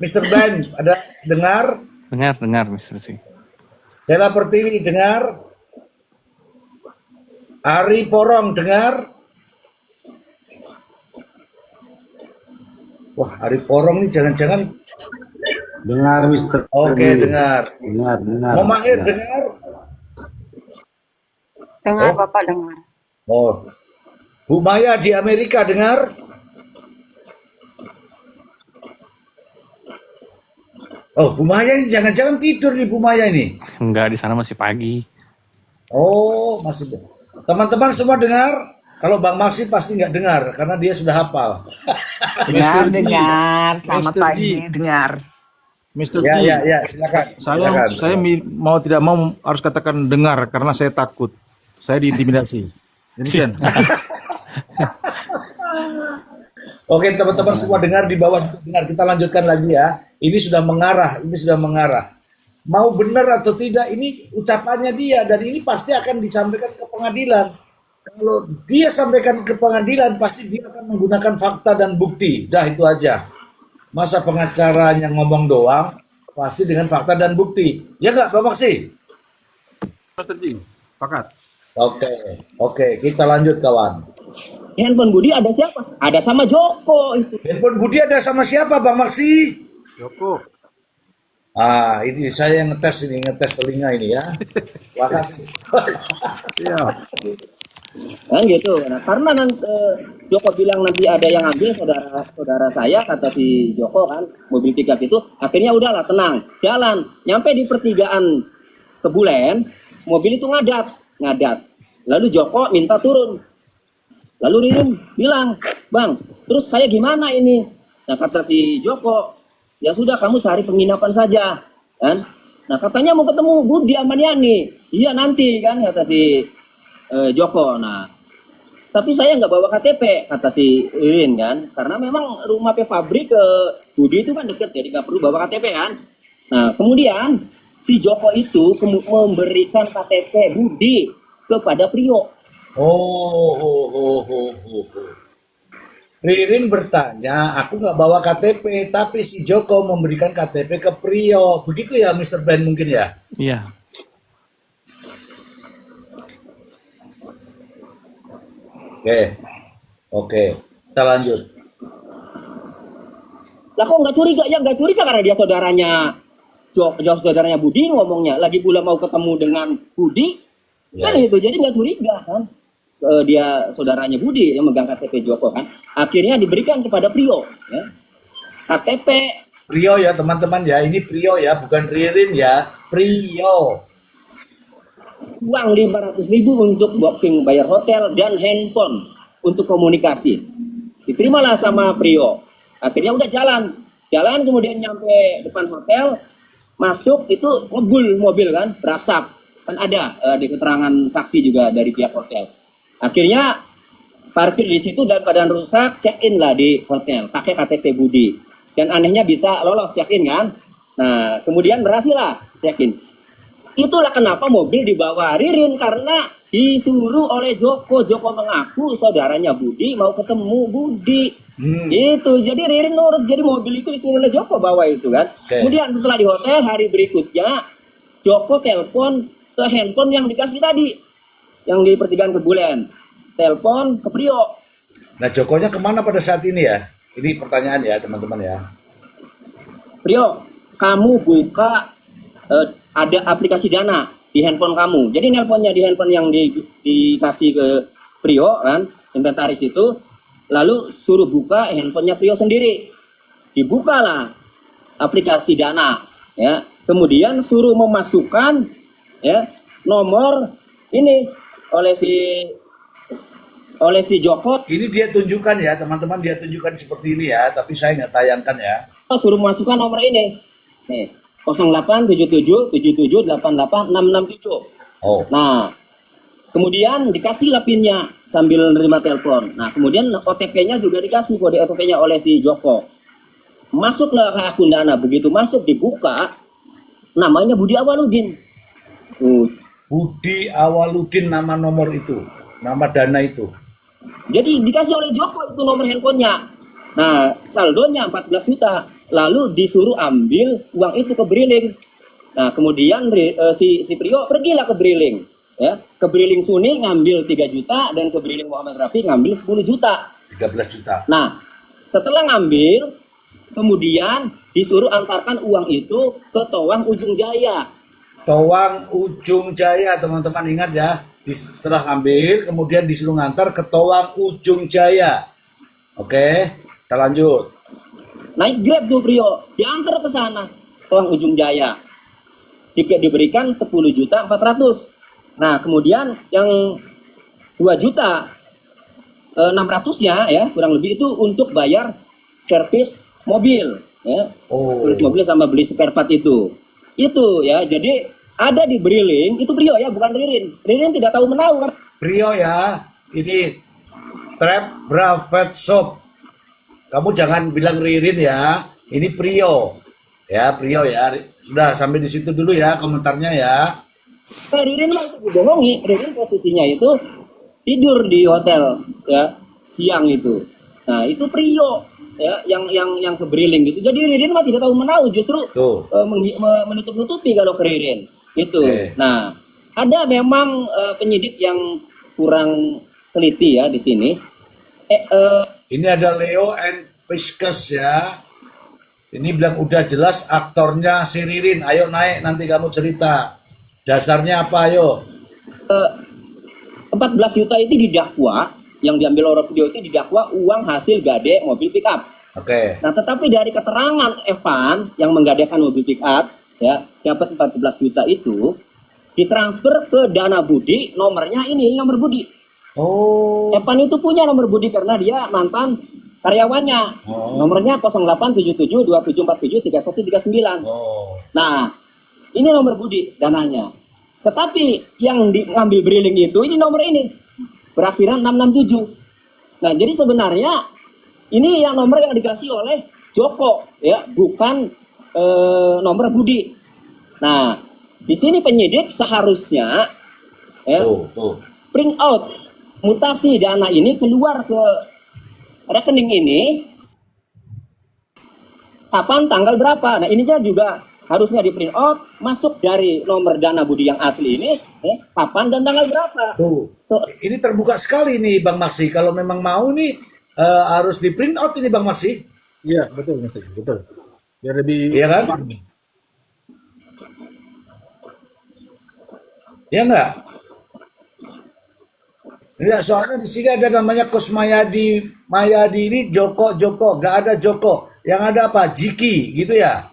Mr. Ben, ada dengar? Dengar, Mr. C. Stella Pertiwi, dengar? Ari Porong, dengar? Wah, Ari Porong nih jangan-jangan. Dengar, Mister. Oke, dengar. Dengar. Mama Ir, dengar? Dengar, Oh. Bapak dengar. Oh, Bu Maya di Amerika, dengar? Oh, Bu Maya ini jangan-jangan tidur nih Bu Maya ini. Enggak, di sana masih pagi. Oh, masih. Teman-teman semua dengar? Kalau Bang Maksi pasti nggak dengar karena dia sudah hafal. Dengar. Selamat Mr. pagi, G. dengar. Mr. Ya, G, ya, silakan. Silakan. saya mau tidak mau harus katakan dengar karena saya takut. Saya diintimidasi. Demikian. Oke, teman-teman semua dengar di bawah juga dengar. Kita lanjutkan lagi ya. Ini sudah mengarah. Mau benar atau tidak ini ucapannya dia dan ini pasti akan disampaikan ke pengadilan. Kalau dia sampaikan ke pengadilan pasti dia akan menggunakan fakta dan bukti. Dah itu aja. Masa pengacaranya ngomong doang, pasti dengan fakta dan bukti. Ya nggak, Bapak sih? Mr. G, pakat. Oke, kita lanjut kawan. Handphone Budi ada siapa? Ada sama Joko itu. Handphone Budi ada sama siapa, Bang Maksi? Joko. Ah, ini saya yang ngetes telinga ini ya. Makasih. Iya. Kan gitu. Nah, karena nanti Joko bilang nanti ada yang ambil saudara saya kata si Joko kan mobil pickup itu, akhirnya udahlah tenang jalan nyampe di pertigaan Kebulen, mobil itu ngadat. Lalu Joko minta turun. Lalu Ririn bilang, Bang, terus saya gimana ini? Nah kata si Joko, ya sudah kamu cari penginapan saja, kan? Nah katanya mau ketemu Budi Amaniani, iya nanti kan kata si Joko. Nah tapi saya nggak bawa KTP kata si Ririn kan, karena memang rumah Fabri ke Budi itu kan deket, jadi nggak perlu bawa KTP kan. Nah kemudian si Joko itu memberikan KTP Budi kepada Prio. Ririn bertanya, aku nggak bawa KTP, tapi si Joko memberikan KTP ke Prio. Begitu ya, Mr. Ben mungkin ya? Iya. Oke, kita lanjut. Lah kok nggak curiga? Ya nggak curiga karena dia saudaranya Budi ngomongnya. Lagi pula mau ketemu dengan Budi, kan itu jadi nggak curiga kan. Dia saudaranya Budi yang megang KTP Joko kan. Akhirnya diberikan kepada Prio. Ya. KTP Prio ya teman-teman ya, ini Prio ya, bukan Ririn ya, Prio. uang 500.000 untuk booking bayar hotel dan handphone untuk komunikasi. Diterimalah sama Prio. Akhirnya udah jalan kemudian nyampe depan hotel, masuk itu ngebul mobil kan, berasap. Kan ada di keterangan saksi juga dari pihak hotel. Akhirnya parkir di situ dan keadaan rusak, check in lah di hotel, pakai KTP Budi. Dan anehnya bisa lolos check in kan. Nah, kemudian berhasil lah check in. Itulah kenapa mobil dibawa Ririn karena disuruh oleh Joko. Joko mengaku saudaranya Budi mau ketemu Budi. Itu jadi Ririn nurut, jadi mobil itu disuruh oleh Joko bawa itu kan. Kemudian setelah di hotel hari berikutnya Joko telepon ke handphone yang dikasih tadi, yang di pertigaan Kebulen, telepon ke Prio. Nah Jokonya kemana pada saat ini ya? Ini pertanyaan ya teman-teman ya. Prio, kamu buka ada aplikasi Dana di handphone kamu. Jadi nelponnya di handphone yang dikasih ke Prio kan, inventaris itu, lalu suruh buka handphonenya Prio sendiri. Dibukalah aplikasi Dana, ya. Kemudian suruh memasukkan ya nomor ini oleh si Joko. Ini dia tunjukkan ya teman-teman, dia tunjukkan seperti ini ya, tapi saya nggak tayangkan ya. Suruh masukkan nomor ini. Nih, 0877788667. Oh. Nah, kemudian dikasih lah PIN-nya sambil nerima telepon. Nah, kemudian OTP-nya juga dikasih kode OTP-nya oleh si Joko. Masuklah ke akun Dana. Begitu masuk dibuka, namanya Budi Awaludin. Budi Awaludin nama nomor itu, nama Dana itu. Jadi dikasih oleh Joko itu nomor handphonenya. Nah, saldonya 14 juta. lalu disuruh ambil uang itu ke Briling. Nah, kemudian si Prio pergilah ke Briling, ya, ke Briling Suni ngambil 3 juta dan ke Briling Muhammad Rafi ngambil 10 juta. 13 juta. Nah, setelah ngambil, kemudian disuruh antarkan uang itu ke Towang Ujung Jaya. Towang Ujung Jaya, teman-teman ingat ya. Setelah ambil, kemudian disuruh ngantar ke Towang Ujung Jaya. Oke, kita lanjut. Naik Grab tuh Prio, diantar ke sana, Towang Ujung Jaya. Tiket diberikan 10.400.000. Nah, kemudian yang 2.600.000-nya ya, kurang lebih itu untuk bayar servis mobil, ya. Servis mobil sama beli spare part itu. Itu ya, jadi ada di Briling, itu Prio ya, bukan Ririn. Ririn tidak tahu menahu kan. Prio ya, ini Trap Brevet Shop. Kamu jangan bilang Ririn ya, ini Prio. Ya, Prio ya. Sudah sampai di situ dulu ya komentarnya ya. Ririn mah itu dibohongi. Ririn posisinya itu tidur di hotel ya, siang itu. Nah, itu Prio ya yang ke Briling gitu. Jadi Ririn mah tidak tahu menahu, justru menutup-nutupi kalau ke Ririn. Itu. Nah, ada memang penyidik yang kurang teliti ya di sini. Ini ada Leo and Pisces ya. Ini bilang udah jelas aktornya si Ririn. Ayo naik nanti kamu cerita. Dasarnya apa ayo? 14 juta itu didakwa, yang diambil oleh Prio itu didakwa uang hasil gade mobil pickup. Oke. Nah, tetapi dari keterangan Evan yang menggadekan mobil pickup, ya, dapat 14 juta itu ditransfer ke Dana Budi, nomornya ini nomor Budi. Oh. Evan itu punya nomor Budi karena dia mantan karyawannya. Nomornya 087727473139. Nah, ini nomor Budi dananya. Tetapi yang diambil Briling itu ini nomor ini berakhiran 667. Nah, jadi sebenarnya ini yang nomor yang dikasih oleh Joko ya, bukan nomor Budi. Nah, di sini penyidik seharusnya ya, print out mutasi dana ini keluar ke rekening ini kapan, tanggal berapa. Nah, ininya juga harusnya di print out, masuk dari nomor Dana Budi yang asli ini kapan dan tanggal berapa. Ini terbuka sekali nih Bang Maksi. Kalau memang mau nih harus di print out ini Bang Maksi. Iya, betul, betul. Biar lebih. Iya kan? Ya enggak? Ya, soalnya di sini ada namanya Kusmayadi, Mayadi ini Joko, nggak ada Joko. Yang ada apa? Jiki, gitu ya?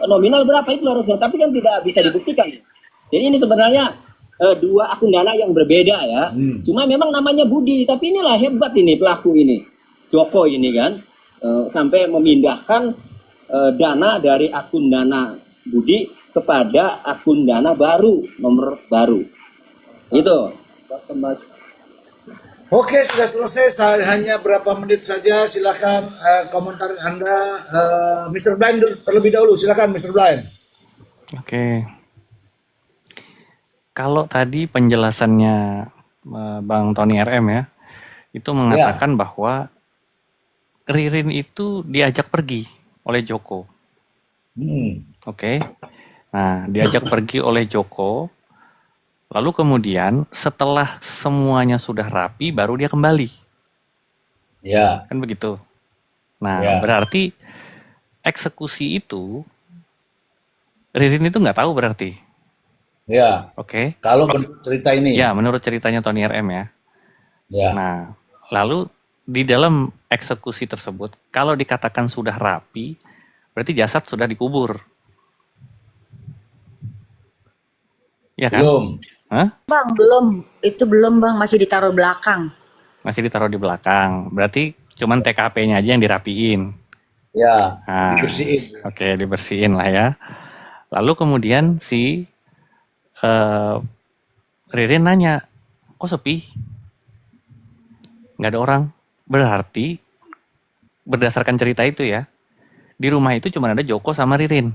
Nominal berapa itu harusnya, tapi kan tidak bisa dibuktikan. Jadi ini sebenarnya dua akun dana yang berbeda ya. Cuma memang namanya Budi, tapi inilah hebat ini pelaku ini, Joko ini kan, sampai memindahkan dana dari akun dana Budi kepada akun dana baru, nomor baru. Itu. Oke, sudah selesai. Hanya berapa menit saja. Silakan komentar Anda, Mr. Blind terlebih dahulu. Silakan, Mr. Blind. Oke. Kalau tadi penjelasannya Bang Tony RM ya, itu mengatakan bahwa Ririn itu diajak pergi oleh Joko. Oke. Nah, diajak pergi oleh Joko. Lalu kemudian setelah semuanya sudah rapi, baru dia kembali. Ya. Kan begitu. Nah, berarti eksekusi itu, Ririn itu nggak tahu berarti. Ya. Oke. Kalau menurut cerita ini. Ya, menurut ceritanya Tony RM ya. Ya. Nah, lalu di dalam eksekusi tersebut, kalau dikatakan sudah rapi, berarti jasad sudah dikubur. Ya kan? Belum. Hah? Bang, belum. Itu belum, Bang. Masih ditaruh belakang. Masih ditaruh di belakang. Berarti cuman TKP-nya aja yang dirapiin. Ya, nah, dibersihin. Oke, dibersihin lah ya. Lalu kemudian si Ririn nanya, kok sepi? Nggak ada orang. Berarti, berdasarkan cerita itu ya, di rumah itu cuma ada Joko sama Ririn.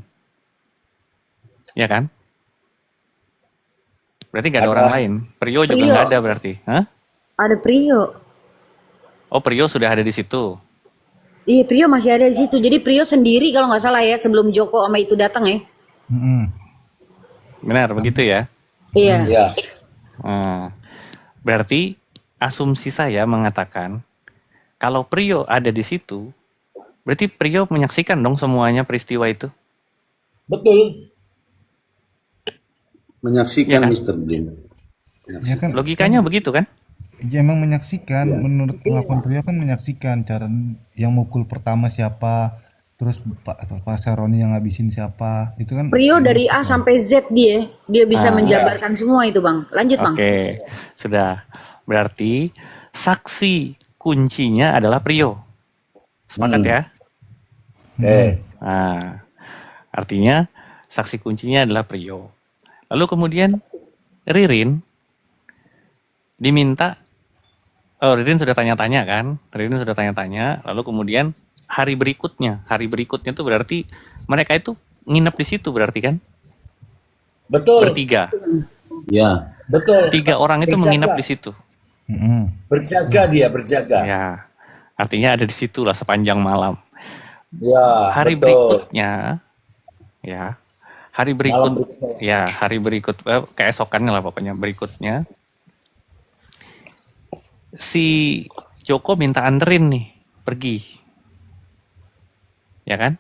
Ya kan? Berarti nggak ada orang lain. Prio juga nggak ada berarti. Hah? Ada Prio. Oh, Prio sudah ada di situ. Iya, Prio masih ada di situ. Jadi Prio sendiri kalau nggak salah ya sebelum Joko sama itu datang ya. Benar begitu ya? Iya. Ya, Nah, berarti asumsi saya mengatakan kalau Prio ada di situ, berarti Prio menyaksikan dong semuanya peristiwa itu. betul. Menyaksikan Iya kan? Mr. Bean. Ya kan, Logikanya begitu kan? ya emang menyaksikan, menurut pengakuan Prio kan menyaksikan cara yang mukul pertama siapa, terus Pak Saroni yang ngabisin siapa, itu kan Prio dari A sampai Z dia bisa Ah. menjabarkan semua itu Bang. Lanjut Bang. Oke, sudah. Berarti saksi kuncinya adalah Prio. Sepakat ya? Oke. Nah, artinya saksi kuncinya adalah Prio. Lalu kemudian Ririn diminta, Ririn sudah tanya-tanya kan? Ririn sudah tanya-tanya, lalu kemudian hari berikutnya itu berarti mereka itu nginep di situ berarti kan? Betul. Bertiga. Ya, Betul. 3 orang itu Berjaga. menginap di situ. Berjaga dia, berjaga. Ya, artinya ada di situ lah sepanjang malam. Ya, Hari betul. berikutnya, ya, hari Malam berikut, berikutnya. ya, hari berikut, keesokannya lah pokoknya berikutnya, si Joko minta anterin nih, pergi, ya kan?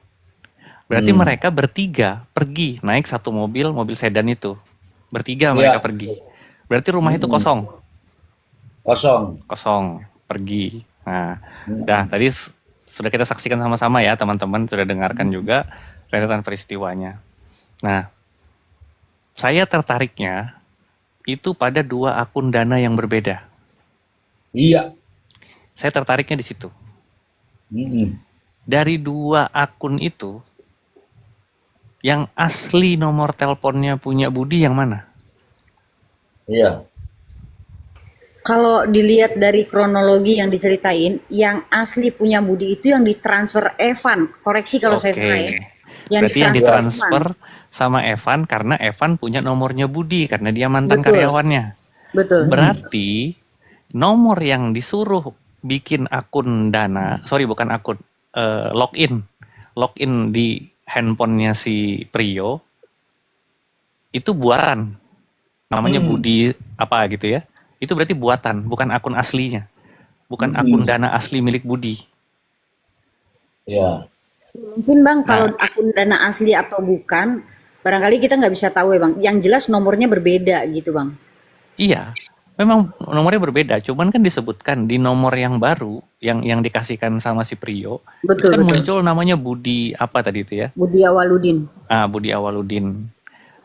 Berarti mereka bertiga pergi, naik satu mobil sedan itu, bertiga mereka pergi. Berarti rumah itu kosong, pergi. Nah, dah tadi sudah kita saksikan sama-sama ya teman-teman, sudah dengarkan juga rentetan peristiwanya. Nah, saya tertariknya itu pada 2 akun Dana yang berbeda. Iya. Saya tertariknya di situ. Mm-mm. Dari 2 akun itu, yang asli nomor teleponnya punya Budi yang mana? Iya. Kalau dilihat dari kronologi yang diceritain, yang asli punya Budi itu yang ditransfer Evan. Koreksi kalau saya salah ya. Berarti yang ditransfer sama Evan karena Evan punya nomornya Budi karena dia mantan karyawannya. Betul. Berarti nomor yang disuruh bikin akun Dana, sorry bukan akun, login di handphonenya si Prio itu buatan, namanya Budi apa gitu ya. Itu berarti buatan, bukan akun aslinya, bukan akun Dana asli milik Budi. Ya. Mungkin Bang kalau akun Dana asli atau bukan, barangkali kita nggak bisa tahu ya Bang. Yang jelas nomornya berbeda gitu Bang. Iya, memang nomornya berbeda, cuman kan disebutkan di nomor yang baru yang dikasihkan sama si Prio, Betul, itu kan betul. muncul namanya Budi apa tadi itu ya? Budi Awaludin. Ah, Budi Awaludin.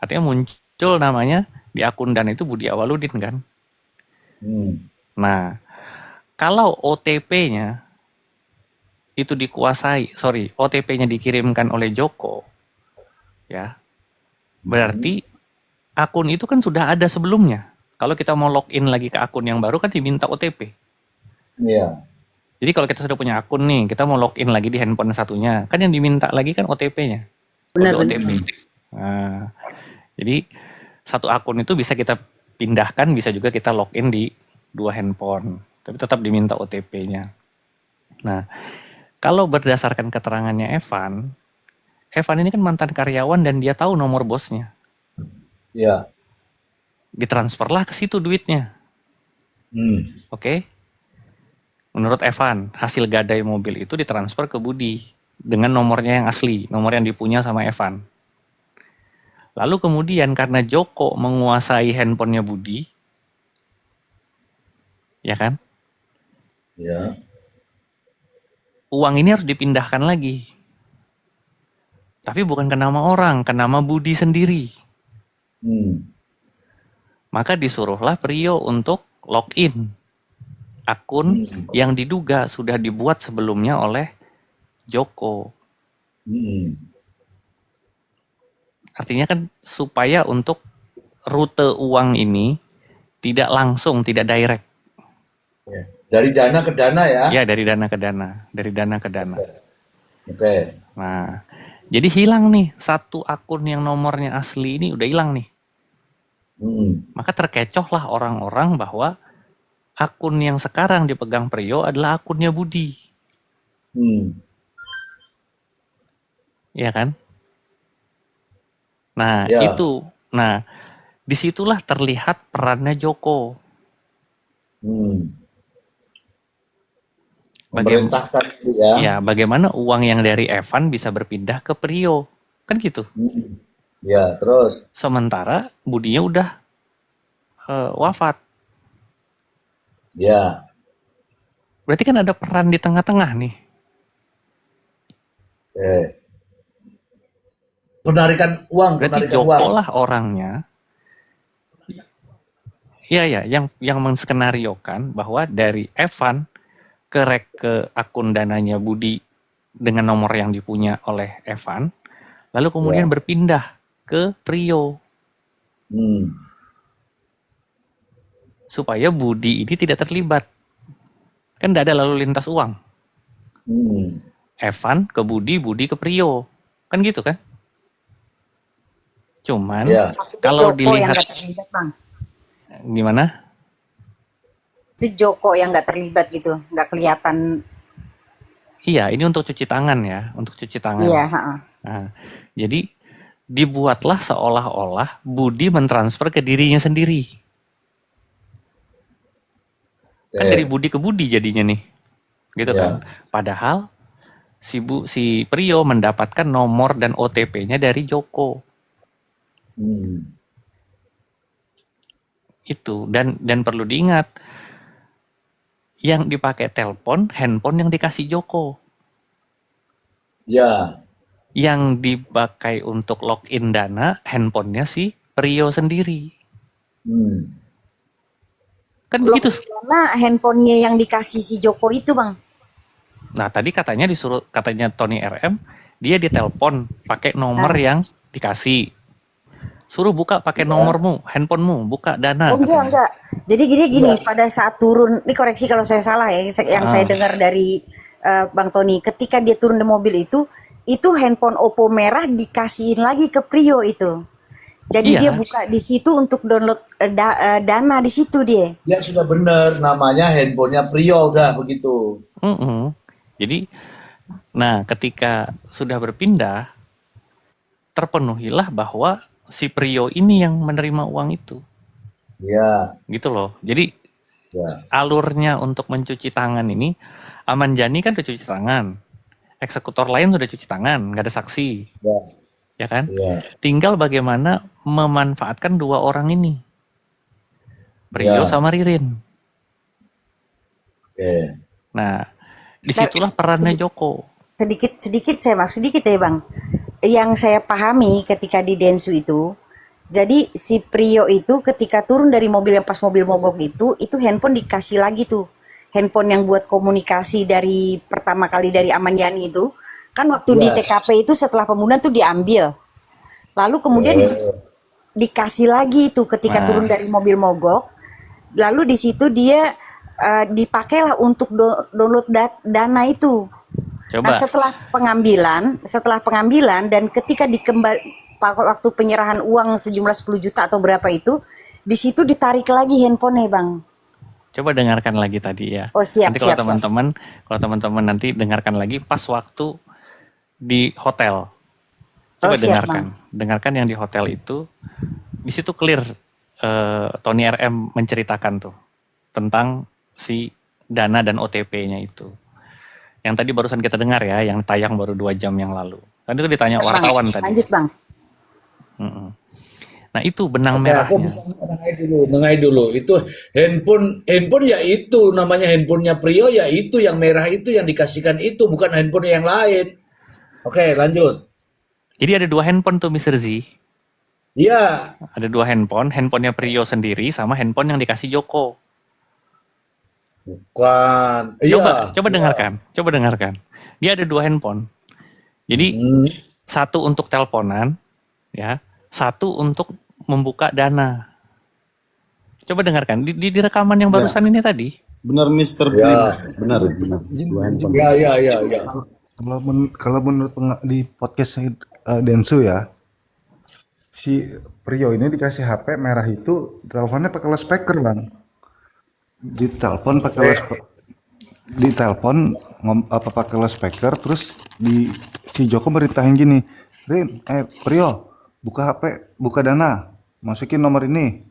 Artinya muncul namanya di akun Dan itu Budi Awaludin kan? Nah, kalau OTP-nya itu OTP-nya dikirimkan oleh Joko, ya, berarti akun itu kan sudah ada sebelumnya. Kalau kita mau login lagi ke akun yang baru kan diminta OTP. Iya. Jadi kalau kita sudah punya akun nih, kita mau login lagi di handphone satunya, kan yang diminta lagi kan OTP-nya. Benar, Kode benar. OTP. Nah, jadi satu akun itu bisa kita pindahkan, bisa juga kita login di 2 handphone, tapi tetap diminta OTP-nya. Nah, kalau berdasarkan keterangannya Evan ini kan mantan karyawan dan dia tahu nomor bosnya. Iya. Ditransferlah ke situ duitnya. Oke? Menurut Evan, hasil gadai mobil itu ditransfer ke Budi dengan nomornya yang asli, nomor yang dipunya sama Evan. Lalu kemudian karena Joko menguasai handphonenya Budi, ya kan? Ya. Uang ini harus dipindahkan lagi. Tapi bukan ke nama orang, ke nama Budi sendiri. Maka disuruhlah Prio untuk login akun yang diduga sudah dibuat sebelumnya oleh Joko. Artinya kan supaya untuk rute uang ini tidak langsung, tidak direct. Ya. Dari dana ke dana ya? Ya, dari dana ke dana. Dari dana ke dana. Oke. Nah, jadi hilang nih satu akun yang nomornya asli ini udah hilang nih. Maka terkecohlah orang-orang bahwa akun yang sekarang dipegang Prio adalah akunnya Budi. ya kan? Nah, Ya, itu. Nah, disitulah terlihat perannya Joko. hmm. Bagaimana, Memerintahkan itu ya. ya, bagaimana uang yang dari Evan bisa berpindah ke Prio, kan gitu. Hmm. Ya, terus. Sementara Budinya udah wafat. Ya, Berarti kan ada peran di tengah-tengah nih. penarikan uang, Berarti penarikan uang. Joko lah orangnya. Iya ya, yang menskenariokan bahwa dari Evan ke akun dananya Budi dengan nomor yang dipunya oleh Evan, lalu kemudian Ya, berpindah ke Prio hmm. supaya Budi ini tidak terlibat. Kan tidak ada lalu lintas uang. Hmm. Evan ke Budi, Budi ke Prio. Kan gitu kan? Cuman Ya, Maksudnya kalau Joko yang dilihat nggak terlibat, Bang. gimana? Itu Joko yang nggak terlibat gitu, nggak kelihatan. Iya, ini untuk cuci tangan ya, untuk cuci tangan. Iya, ha-ha. Nah, jadi dibuatlah seolah-olah Budi mentransfer ke dirinya sendiri. Kan dari Budi ke Budi jadinya nih. Gitu Ya. kan. Padahal si Prio mendapatkan nomor dan OTP-nya dari Joko. Hmm. Itu dan perlu diingat yang dipakai telepon handphone yang dikasih Joko. Ya, Yang dipakai untuk login dana handphonenya si Prio sendiri. hmm. Kan begitu. Karena handphonenya yang dikasih si Joko itu, Bang. Nah, tadi katanya Tony RM, dia ditelepon pakai nomor yang dikasih. Suruh buka pakai nomormu, handphonemu, buka dana. Enggak. Jadi gini, pada saat turun, ini koreksi kalau saya salah ya, yang saya dengar dari Bang Tony, ketika dia turun di mobil itu handphone Oppo merah dikasihin lagi ke Prio itu. Jadi Iya. dia buka di situ untuk download dana di situ dia. Ya sudah benar, namanya handphonenya Prio udah begitu. Jadi, nah ketika sudah berpindah, terpenuhilah bahwa si Prio ini yang menerima uang itu. Ya, Gitu loh. Jadi ya, alurnya untuk mencuci tangan ini, Aman Jani kan udah cuci tangan. Eksekutor lain sudah cuci tangan, nggak ada saksi. ya, Ya kan? ya. Tinggal bagaimana memanfaatkan dua orang ini. Prio Ya. sama Ririn. Oke. Nah, disitulah perannya Joko. Sedikit saya masuk sedikit ya, Bang. Yang saya pahami ketika di Densu itu, jadi si Prio itu ketika turun dari mobil yang pas mobil mogok itu handphone dikasih lagi tuh. Handphone yang buat komunikasi dari pertama kali dari Aman Yani itu, kan waktu di TKP itu setelah pembunuhan tuh diambil. Lalu kemudian dikasih lagi tuh ketika turun dari mobil mogok. Lalu di situ dia dipakailah untuk download dana itu. Coba. Nah, setelah pengambilan dan ketika waktu penyerahan uang sejumlah 10 juta atau berapa itu, di situ ditarik lagi handphonenya, Bang. Coba dengarkan lagi tadi ya. Oh, siap, Nanti kalau teman-teman nanti dengarkan lagi pas waktu di hotel. Coba siap, dengarkan yang di hotel itu. Di situ clear Tony RM menceritakan tuh tentang si dana dan OTP-nya itu. Yang tadi barusan kita dengar ya, yang tayang baru 2 jam yang lalu. Tadi itu ditanya wartawan tadi. Lanjut, Bang. Nah itu benang Oke, merahnya. aku bisa nengai dulu. Itu handphone ya itu namanya handphonenya Prio ya itu yang merah itu yang dikasihkan itu bukan handphone yang lain. Oke, lanjut. Jadi ada 2 handphone tuh Mr. Z. Iya. Ada 2 handphonenya Prio sendiri sama handphone yang dikasih Joko. Bukan. Coba dengarkan. Dia ada 2 handphone. Jadi satu untuk teleponan, ya, satu untuk membuka dana. Coba dengarkan di rekaman yang barusan ini tadi. Benar Mr. Ya. Benar. Dua handphone. Ya. Kalau menurut di podcast Densu ya, si Prio ini dikasih HP merah itu teleponnya pakai loudspeaker, Bang. Ditelepon pakai loudspeaker. di telepon pakai loudspeaker, terus si Joko merintahin gini, Prio, buka HP, buka Dana, masukin nomor ini,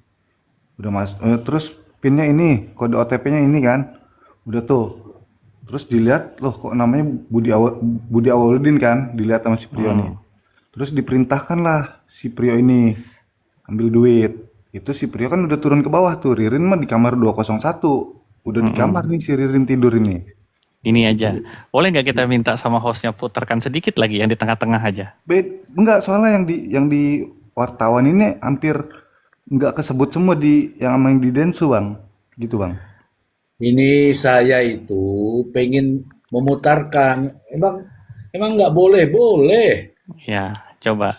udah terus pinnya ini, kode OTP-nya ini kan, udah tuh, terus dilihat, loh kok namanya Budi Awaludin kan, dilihat sama si Prio nih, terus diperintahkan lah si Prio ini ambil duit. Itu si Prio kan udah turun ke bawah tuh, Ririn mah di kamar 201, udah di kamar nih si Ririn tidur ini. Ini aja, boleh nggak kita minta sama hostnya putarkan sedikit lagi yang di tengah-tengah aja? Enggak, soalnya yang di wartawan ini hampir nggak kesebut semua yang di Densu bang, gitu bang. Ini saya itu pengen memutarkan, emang nggak boleh, boleh. Ya, coba.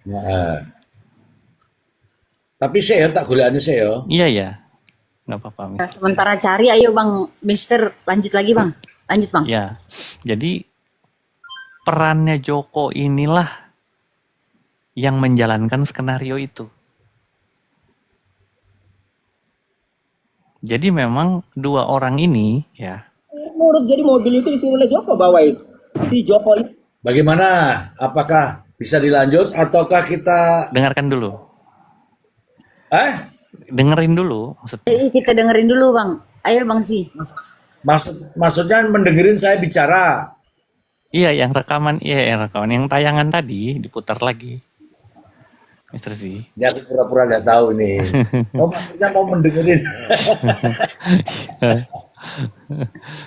Nah, tapi saya tak golekane saya. Iya ya, nggak apa-apa. Nah, sementara cari, ayo Bang Mister, lanjut lagi Bang. Lanjut Bang. Ya, jadi perannya Joko inilah yang menjalankan skenario itu. Jadi memang dua orang ini ya. Menurut jadi mobil itu isi oleh Joko bawa itu. Si Joko itu. Bagaimana? Apakah bisa dilanjut ataukah kita Dengarkan dulu. Dengerin dulu maksudnya. Kita dengerin dulu Bang. Ayo Bang Si. maksudnya mendengerin saya bicara? Iya, yang rekaman, yang tayangan tadi diputar lagi. Mr. Z. Ya aku pura-pura nggak tahu nih. Oh maksudnya mau mendengerin.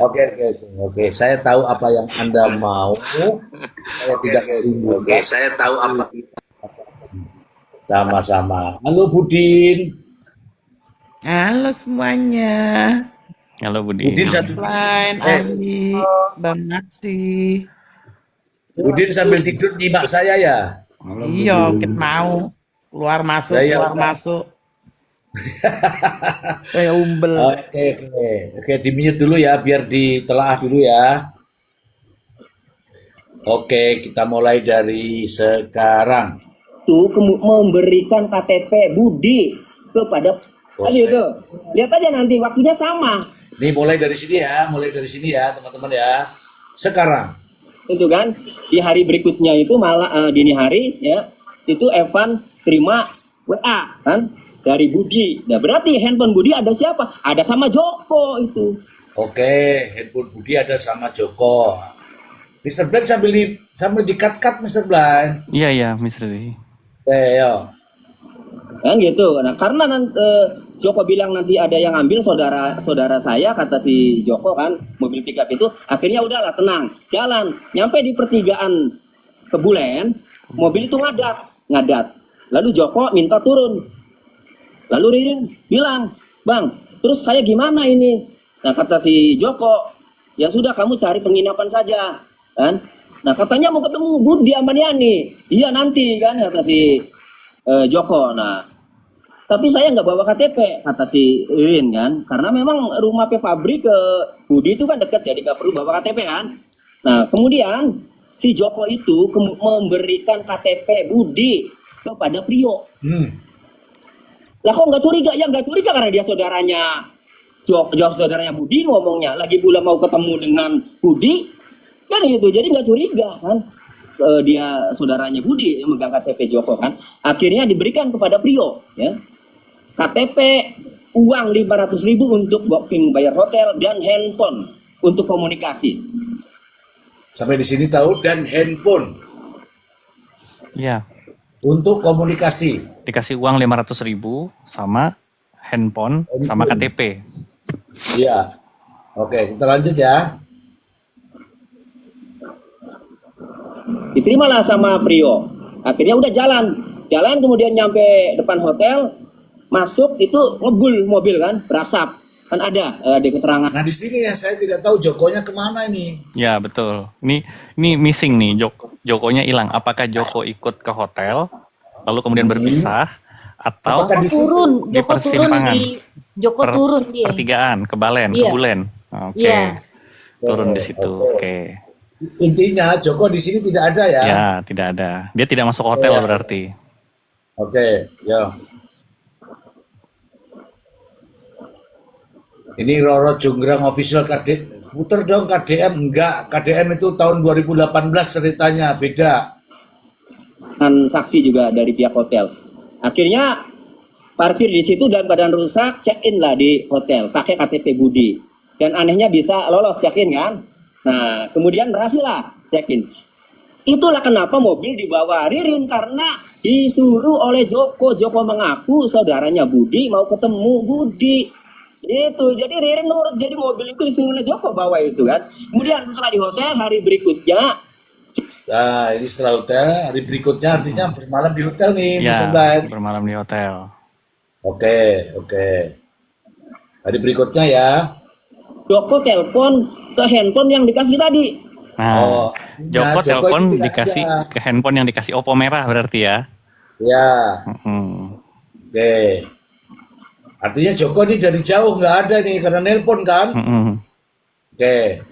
Oke. Saya tahu apa yang Anda mau. Saya tidak rindu. Oke, saya tahu apa. Sama-sama. Halo Budin. Halo semuanya. Halo Budi. Budin satu. Line, Ali, Bang Naksi. Budin sambil tidur nyimak saya ya. Iya, kita mau keluar masuk, Ya, keluar udah. masuk. Kayak umbel. Oke, di-mute dulu ya, biar ditelaah dulu ya. Oke, kita mulai dari sekarang. Itu memberikan KTP Budi kepada tadi itu. Lihat aja nanti waktunya sama. Nih mulai dari sini ya, teman-teman ya. Sekarang. Itu kan di hari berikutnya itu malah dini hari ya itu Evan terima WA kan dari Budi. Nah berarti handphone Budi ada siapa? Ada sama Joko itu. Oke, handphone Budi ada sama Joko. Mr. Blind sambil di-cut Mr. Blind. Iya, Mr. Z. Yo. Kan gitu. Nah karena Joko bilang nanti ada yang ambil saudara saya kata si Joko kan mobil pickup itu akhirnya udahlah tenang jalan nyampe di pertigaan Kebulen mobil itu ngadat lalu Joko minta turun lalu Ririn bilang Bang terus saya gimana ini nah kata si Joko ya sudah kamu cari penginapan saja kan nah katanya mau ketemu Budi Amaniani iya nanti kan kata si Joko nah tapi saya nggak bawa KTP, kata si Irin kan. Karena memang rumah Fabri ke Budi itu kan dekat, jadi nggak perlu bawa KTP kan. Nah, kemudian si Joko itu memberikan KTP Budi kepada Prio. Lah kok nggak curiga? Ya nggak curiga karena dia saudaranya saudaranya Budi ngomongnya. Lagi pula mau ketemu dengan Budi, kan gitu. Jadi nggak curiga kan. Dia saudaranya Budi yang megang KTP Joko kan. Akhirnya diberikan kepada Prio, ya. KTP uang 500.000 untuk booking bayar hotel dan handphone untuk komunikasi. Sampai di sini tahu dan handphone Iya, untuk komunikasi. dikasih uang 500.000 sama handphone sama KTP. Iya. Oke, kita lanjut ya. Diterimalah sama Prio. Akhirnya udah jalan kemudian nyampe depan hotel. Masuk itu ngebul mobil kan, berasap kan ada keterangan. Nah di sini ya saya tidak tahu Jokonya kemana ini. Ya betul. Ini missing nih. Jokonya hilang. Apakah Joko ikut ke hotel, lalu kemudian berpisah, atau Apakah di di Joko turun persimpangan? Joko turun dia. Pertigaan, Kebalen, Iya. Kebulen. Oke. Iya. Turun di situ. Oke. Intinya Joko di sini tidak ada ya. Ya, tidak ada. Dia tidak masuk hotel Iya. berarti. Oke, ya. Ini Roro Jonggrang official puter dong KDM. Enggak, KDM itu tahun 2018 ceritanya, beda. Dan saksi juga dari pihak hotel. Akhirnya parkir di situ dan badan rusak, check-in lah di hotel, pakai KTP Budi. Dan anehnya bisa lolos check-in kan. Nah, kemudian berhasil lah check-in. Itulah kenapa mobil dibawa Ririn, karena disuruh oleh Joko. Joko mengaku saudaranya Budi mau ketemu Budi. Itu, jadi Ririn nurut, jadi mobil itu disuruh oleh Joko bawa itu kan. Kemudian setelah di hotel, hari berikutnya, Nah, ini setelah hotel, hari berikutnya artinya bermalam di hotel nih, Ya, Mr. Blades. bermalam di hotel. Oke, oke. Hari berikutnya ya. Joko telepon ke handphone yang dikasih tadi. Nah, Oh, Joko Joko telepon itu tidak dikasih ada. ke handphone yang dikasih Oppo merah berarti ya. Ya, Hmm. oke. Artinya Joko ini dari jauh nggak ada nih karena nelpon kan? Mm-mm. Oke.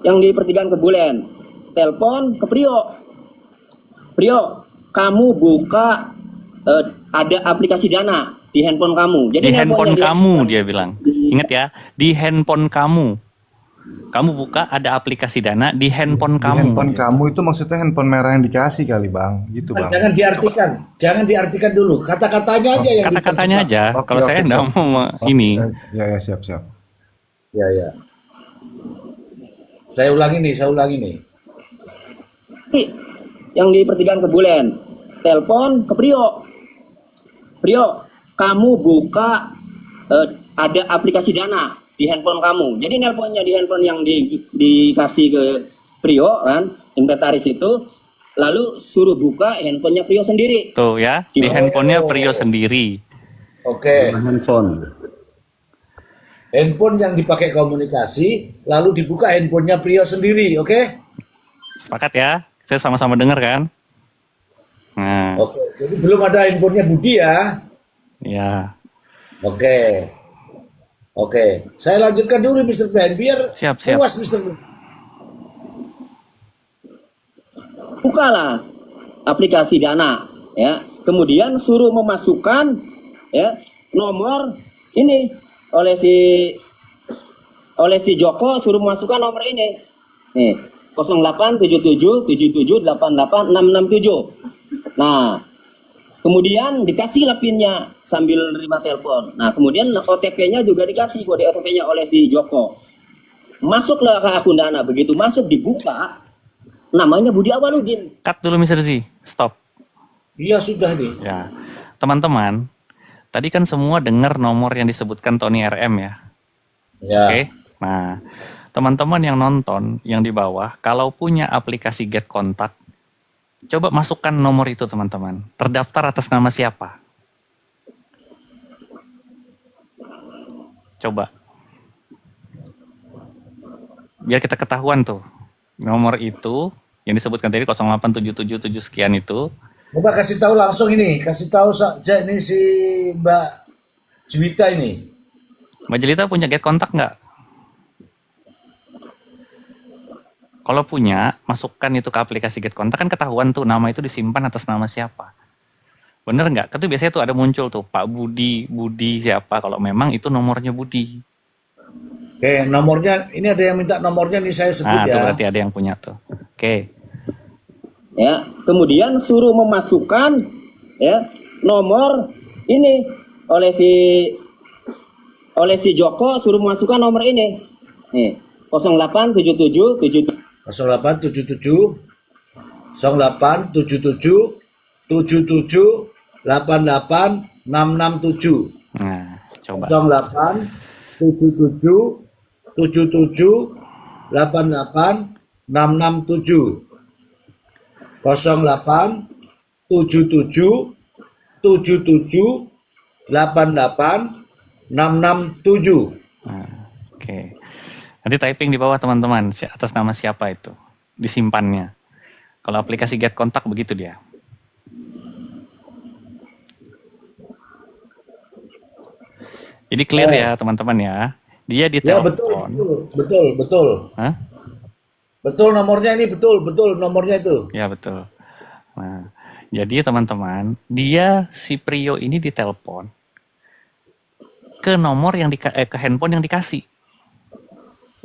Yang di pertigaan Kebulen, telepon ke Prio. Prio, kamu buka ada aplikasi Dana di handphone kamu. Jadi Di handphone nelponnya kamu dia bilang. Ingat ya, di handphone kamu. Kamu buka ada aplikasi Dana di handphone Di kamu. handphone kamu itu maksudnya handphone merah yang dikasih kali bang, gitu bang. Jangan diartikan dulu. Kata-katanya aja yang Kata-katanya diterjemah. aja. Oke, Kalau oke, saya siap. enggak mau ini. Ya ya siap siap. Ya, ya. Saya ulangi nih. yang di pertigaan Kebulen, telepon ke Prio. Prio, kamu buka ada aplikasi Dana di handphone kamu. Jadi nelponnya di handphone yang dikasih ke Prio kan, inventaris itu, lalu suruh buka handphonenya Prio sendiri. Tuh ya, di Oh. handphonenya Prio sendiri. Oke. handphone. Handphone yang dipakai komunikasi, lalu dibuka handphonenya Prio sendiri, oke? Sepakat ya? Saya sama-sama dengar kan? Nah, Oke. Jadi belum ada handphonenya Budi ya? ya. Oke. Oke. Saya lanjutkan dulu Mr. Ben biar Siap, siap. puas Mr. Ben. Bukalah aplikasi Dana ya, kemudian suruh memasukkan ya nomor ini oleh si Joko, suruh memasukkan nomor ini nih 087777886667. Nah, kemudian dikasih lah pinnya sambil nerima telepon. Nah, kemudian OTP-nya juga dikasih, kode OTP-nya oleh si Joko. Masuklah ke akun Dana, begitu masuk dibuka namanya Budi Awaludin. Cut dulu Mr. Z. Stop. Iya sudah nih. Ya. Teman-teman, tadi kan semua dengar nomor yang disebutkan Tony RM ya. Ya. Oke. Nah, teman-teman yang nonton yang di bawah, kalau punya aplikasi Get Contact, coba masukkan nomor itu teman-teman. Terdaftar atas nama siapa? Coba. Biar kita ketahuan tuh. Nomor itu yang disebutkan tadi 08777 sekian itu. Coba kasih tahu langsung ini, kasih tahu ini si Mbak Juwita ini. Mbak Jelita punya Get Contact nggak? Kalau punya, masukkan itu ke aplikasi Get Contact, kan ketahuan tuh nama itu disimpan atas nama siapa. Bener nggak? Kan tuh biasanya tuh ada muncul tuh Pak Budi, Budi siapa, kalau memang itu nomornya Budi. Oke, nomornya, ini ada yang minta nomornya nih saya sebut Nah, ya. itu berarti ada yang punya tuh. Oke. Ya, kemudian suruh memasukkan ya nomor ini oleh si Joko, suruh memasukkan nomor ini nih 0877 0877 0877 77 88 667. Nah, coba. 08 77 77 88 667. 08 77 77 88 667. Nah, oke. Nanti typing di bawah teman-teman, atas nama siapa itu disimpannya. Kalau aplikasi Get Contact begitu dia. Jadi clear ya teman-teman ya. Dia Ya ditelepon. betul. Hah? Betul nomornya ini betul nomornya itu. Ya betul. Nah, jadi teman-teman, dia si Prio ini ditelepon. ke nomor yang ke handphone yang dikasih.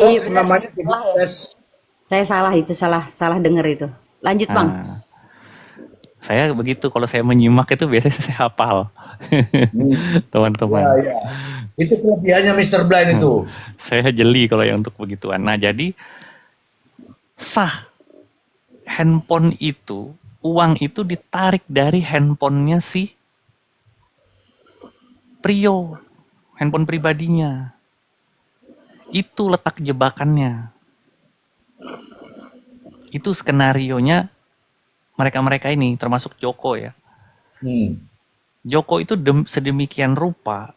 Oh, Iya, benar. namanya Salah ya. tes. Saya salah itu, salah denger itu. Lanjut, Bang. Nah, saya begitu, kalau saya menyimak itu biasanya saya hafal. Teman-teman. Ya, ya. Itu kelebihannya Mr. Blind itu. Saya jeli kalau yang untuk begituan. Nah, jadi sah handphone itu, uang itu ditarik dari handphonenya si Prio, handphone pribadinya. Itu letak jebakannya. Itu skenarionya mereka-mereka ini, termasuk Joko ya. Joko itu sedemikian rupa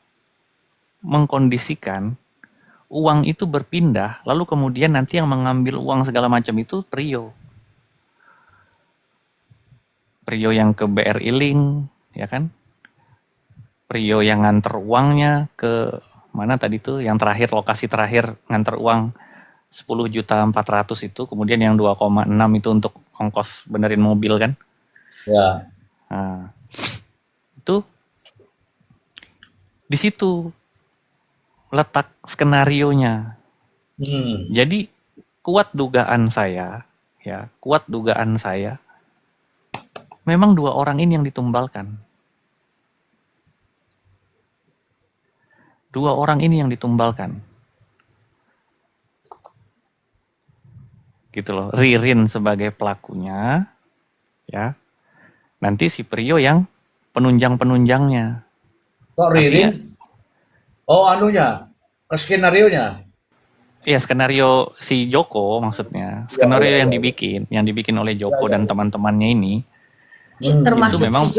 mengkondisikan uang itu berpindah, lalu kemudian nanti yang mengambil uang segala macam itu Prio. Prio yang ke BRI Link, ya kan? Prio yang nganter uangnya ke mana tadi tuh, yang terakhir, lokasi terakhir nganter uang 10.400.000 itu, kemudian yang 2,6 itu untuk ongkos benerin mobil kan? Ya. Nah, itu di situ letak skenarionya. Jadi kuat dugaan saya, ya, memang dua orang ini yang ditumbalkan. Dua orang ini yang ditumbalkan. Gitu loh. Ririn sebagai pelakunya, ya. Nanti si Prio yang penunjang-penunjangnya. Kok Ririn? Oh, anunya, ke skenarionya. Iya, skenario si Joko maksudnya. Skenario yang dibikin oleh Joko dan teman-temannya ini. Termasuk memang-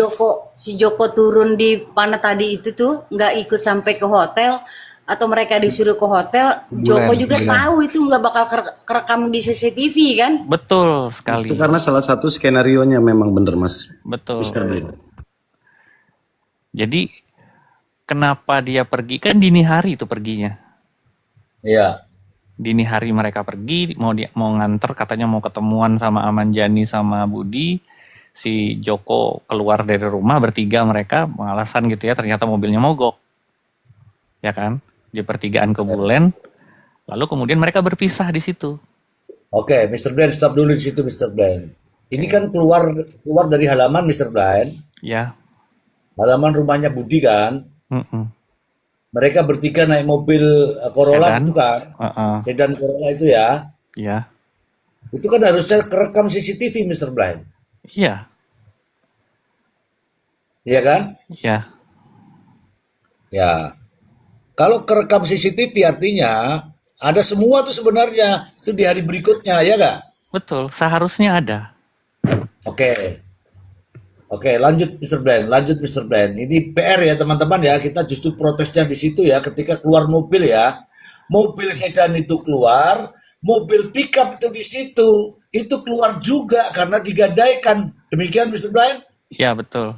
si Joko turun di mana tadi itu tuh nggak ikut sampai ke hotel, atau mereka disuruh ke hotel. Joko juga tahu itu nggak bakal kerekam di CCTV kan? Betul sekali. Itu karena salah satu skenarionya memang bener, Mas. Betul. Mr. Blind. Jadi kenapa dia pergi? Kan dini hari itu perginya. Iya. Dini hari mereka pergi, mau nganter, katanya mau ketemuan sama Aman Jani sama Budi. Si Joko keluar dari rumah bertiga, mereka mengalasan gitu ya, ternyata mobilnya mogok. Ya kan? Di pertigaan Kebulen. Lalu kemudian mereka berpisah di situ. Oke, Mr. Blind, stop dulu di situ, Mr. Blind. Ini kan keluar dari halaman Mr. Blind. Ya. Halaman rumahnya Budi kan. Mereka bertiga naik mobil Corolla Sedan. itu kan. Sedan Corolla itu ya. Ya. Itu kan harusnya kerekam CCTV, Mr. Blind. Iya. Iya kan? Ya. Ya. Kalau kerekam CCTV artinya ada semua tuh sebenarnya itu di hari berikutnya, ya nggak? Betul, seharusnya ada. Oke. Oke, lanjut Mr. Blind, lanjut Mr. Blind. Ini PR ya teman-teman ya, kita justru protesnya di situ ya, ketika keluar mobil ya. Mobil sedan itu keluar, mobil pickup itu di situ, itu keluar juga karena digadaikan. Demikian Mr. Blind? Iya, betul.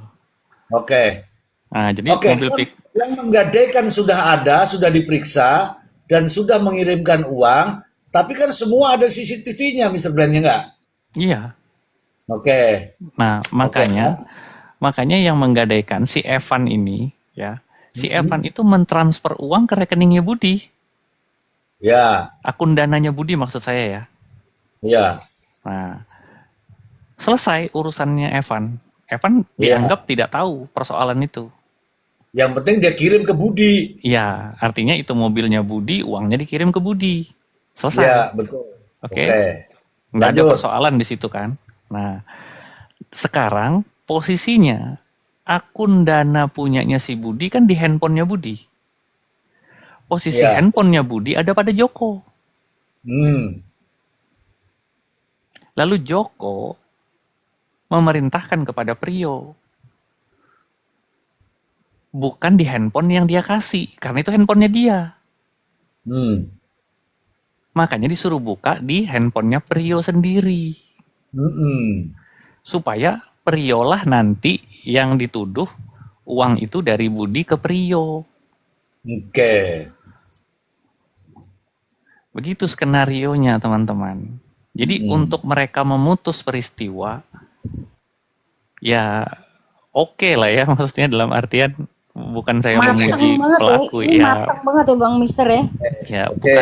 Oke. Nah, jadi Oke, mobil yang menggadaikan sudah ada, sudah diperiksa, dan sudah mengirimkan uang, tapi kan semua ada CCTV-nya, Mr. Blind, ya nggak? Iya. Oke. Nah, makanya yang menggadaikan si Evan ini, ya, si Evan itu mentransfer uang ke rekeningnya Budi. Ya. Akun dananya Budi maksud saya ya. Ya. Nah, selesai urusannya Evan. Evan dianggap tidak tahu persoalan itu. Yang penting dia kirim ke Budi. Iya, artinya itu mobilnya Budi, uangnya dikirim ke Budi. Selesai. Iya, betul. Oke. Oke. Nggak ada Lanjut. persoalan di situ kan. Nah, sekarang posisinya akun dana punyanya si Budi kan di handphonenya Budi. Posisi Iya. handphonenya Budi ada pada Joko. Lalu Joko memerintahkan kepada Prio. Bukan di handphone yang dia kasih, karena itu handphonenya dia. Makanya disuruh buka di handphonenya Prio sendiri. Supaya Prio lah nanti yang dituduh uang itu dari Budi ke Prio. Oke. Begitu skenarionya teman-teman. Jadi untuk mereka memutus peristiwa, ya oke lah ya, maksudnya dalam artian bukan saya Matang memuji banget ya. pelaku Ini ya. matang banget ya Bang Mister ya. Ya, Oke.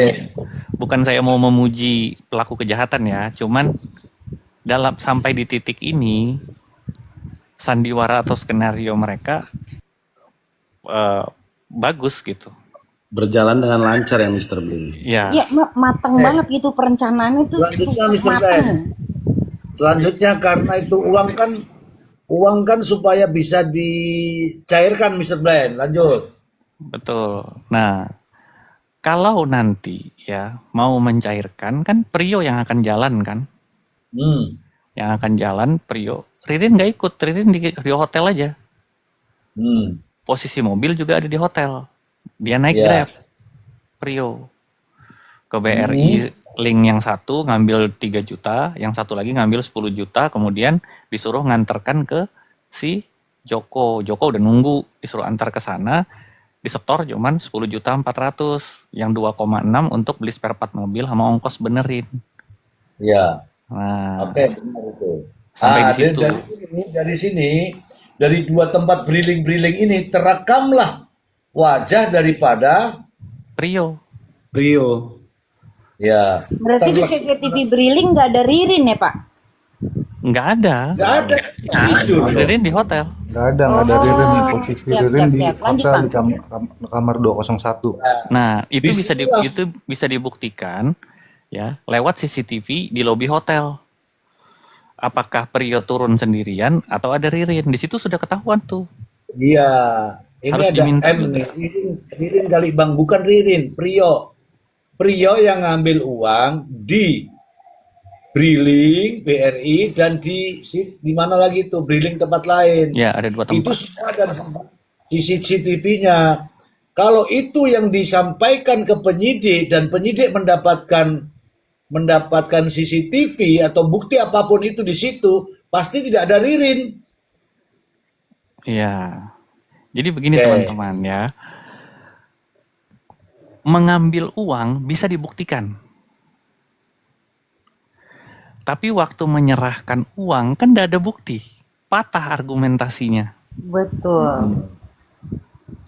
bukan saya mau memuji pelaku kejahatan ya, cuman sampai di titik ini sandiwara atau skenario mereka bagus gitu. Berjalan dengan lancar ya Mr. Blin. Ya, Ya matang banget gitu perencanaannya itu Selanjutnya Mr. matang. Glenn. Selanjutnya karena itu uang kan supaya bisa dicairkan Mr. Glenn. Lanjut. betul. Nah, kalau nanti ya mau mencairkan kan Prio yang akan jalan kan, Hmm. yang akan jalan Prio. Ririn nggak ikut, Ririn di hotel aja. Hmm. Posisi mobil juga ada di hotel. Dia naik Ya. Grab, Prio. Ke BRI link yang satu ngambil 3 juta, yang satu lagi ngambil 10 juta, kemudian disuruh nganterkan ke si Joko. Joko udah nunggu, disuruh antar ke sana, disetor cuman 10 juta 400, yang 2,6 untuk beli spare part mobil sama ongkos benerin. Ya. Nah, Oke, benar itu. sampai di situ. Dari dua tempat briling-briling ini terekamlah wajah daripada Prio. Prio. ya. Berarti di CCTV Briling nggak ada Ririn ya Pak? Nggak ada. Nggak ada. Tidur. Ririn di hotel. Nggak ada Ririn nih, Oh, posisi siap, Ririn siap, di siap. Lanjut, hotel Bang. di kamar 201. Nah, itu Disitulah. itu bisa dibuktikan ya lewat CCTV di lobi hotel. Apakah Prio turun sendirian atau ada Ririn? Di situ sudah ketahuan tuh. Iya. Ini Harus ada diminta M juga. nih. Ririn kali Bang, bukan Ririn, Prio. Prio yang ngambil uang di Briling, BRI dan di mana lagi tuh Briling tempat lain. Ya, ada 2 Itu tempat. semua ada di CCTV-nya. Kalau itu yang disampaikan ke penyidik dan penyidik mendapatkan CCTV atau bukti apapun itu di situ, pasti tidak ada Ririn. Iya. Jadi begini Oke. teman-teman ya. Mengambil uang bisa dibuktikan. Tapi waktu menyerahkan uang kan tidak ada bukti. Patah argumentasinya. Betul.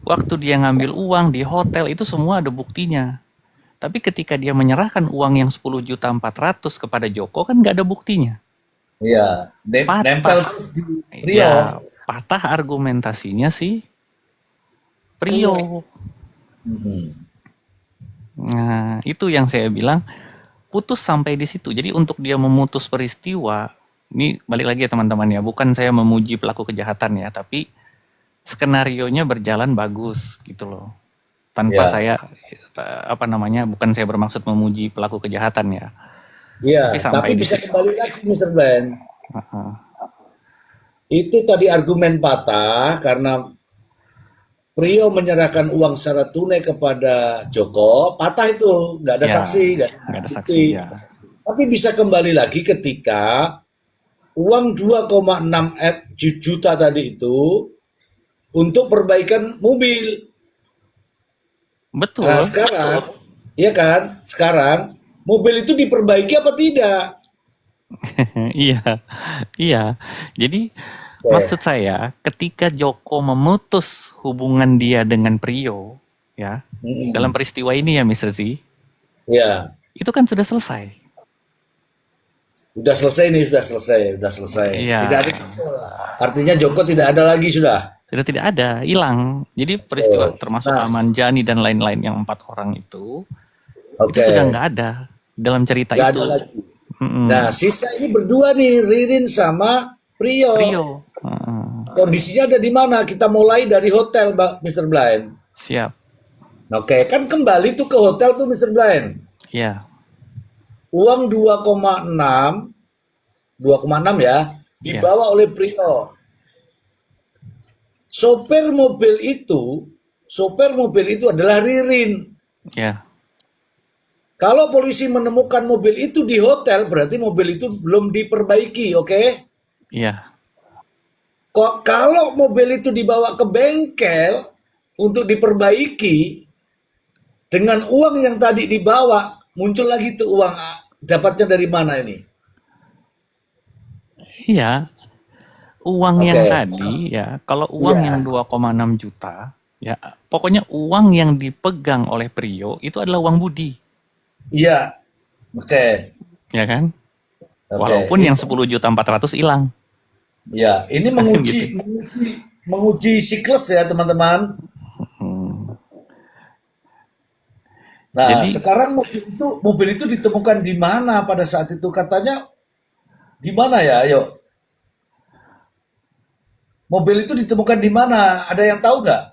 Waktu dia ngambil uang di hotel itu semua ada buktinya. Tapi ketika dia menyerahkan uang yang 10.400.000 kepada Joko kan nggak ada buktinya. Iya, Patah. nempel terus di Prio. Ya, patah argumentasinya si Prio. Mhm. Nah, itu yang saya bilang putus sampai di situ. Jadi untuk dia memutus peristiwa, ini balik lagi ya teman-teman ya, bukan saya memuji pelaku kejahatan ya, tapi skenarionya berjalan bagus gitu loh. Tanpa Ya. saya bukan saya bermaksud memuji pelaku kejahatan ya. Iya, Tapi sampai tapi di bisa situ. kembali lagi Mr. Ben. Heeh. Itu tadi argumen patah karena Prio menyerahkan uang secara tunai kepada Joko, patah itu, nggak ada Ya, saksi, nggak nggak ada saksi bukti. ya. Tapi bisa kembali lagi ketika uang 2,6 juta tadi itu untuk perbaikan mobil. Betul. Nah sekarang, ya kan, sekarang mobil itu diperbaiki apa tidak? Iya, iya. Jadi Oke. maksud saya, ketika Joko memutus hubungan dia dengan Prio, ya, Mm-mm. dalam peristiwa ini ya, Mr. Z, Ya, itu kan sudah selesai. sudah selesai nih, sudah selesai. Iya. Tidak ada, artinya Joko tidak ada lagi sudah. Sudah tidak ada, hilang. Jadi peristiwa termasuk Nah. Aman Jani dan lain-lain yang 4 orang itu Oke. sudah nggak ada dalam cerita Nggak itu. ada lagi. Mm-mm. Nah, sisa ini berdua nih, Ririn sama Prio. Prio. Heeh. Kondisinya ada di mana? Kita mulai dari hotel, Mr. Blind. Siap. Oke, kan kembali tuh ke hotel tuh Mr. Blind. Ya, Uang 2,6 ya, dibawa oleh Prio. Sopir mobil itu adalah Ririn. ya, Kalau polisi menemukan mobil itu di hotel, berarti mobil itu belum diperbaiki, oke? ya, Kok kalau mobil itu dibawa ke bengkel untuk diperbaiki, dengan uang yang tadi dibawa, muncul lagi tuh uang, dapatnya dari mana ini? iya. uang Oke. yang tadi ya, kalau uang Iya. yang 2,6 juta, ya pokoknya uang yang dipegang oleh Prio itu adalah uang Budi, Iya. Oke. ya kan? Oke. Walaupun yang 10.400.000 hilang, Ya, ini gitu. menguji siklus ya teman-teman. Hmm. Nah, Jadi sekarang mobil itu ditemukan di mana pada saat itu? Katanya di mana ya? Ayo, mobil itu ditemukan di mana? Ada yang tahu nggak?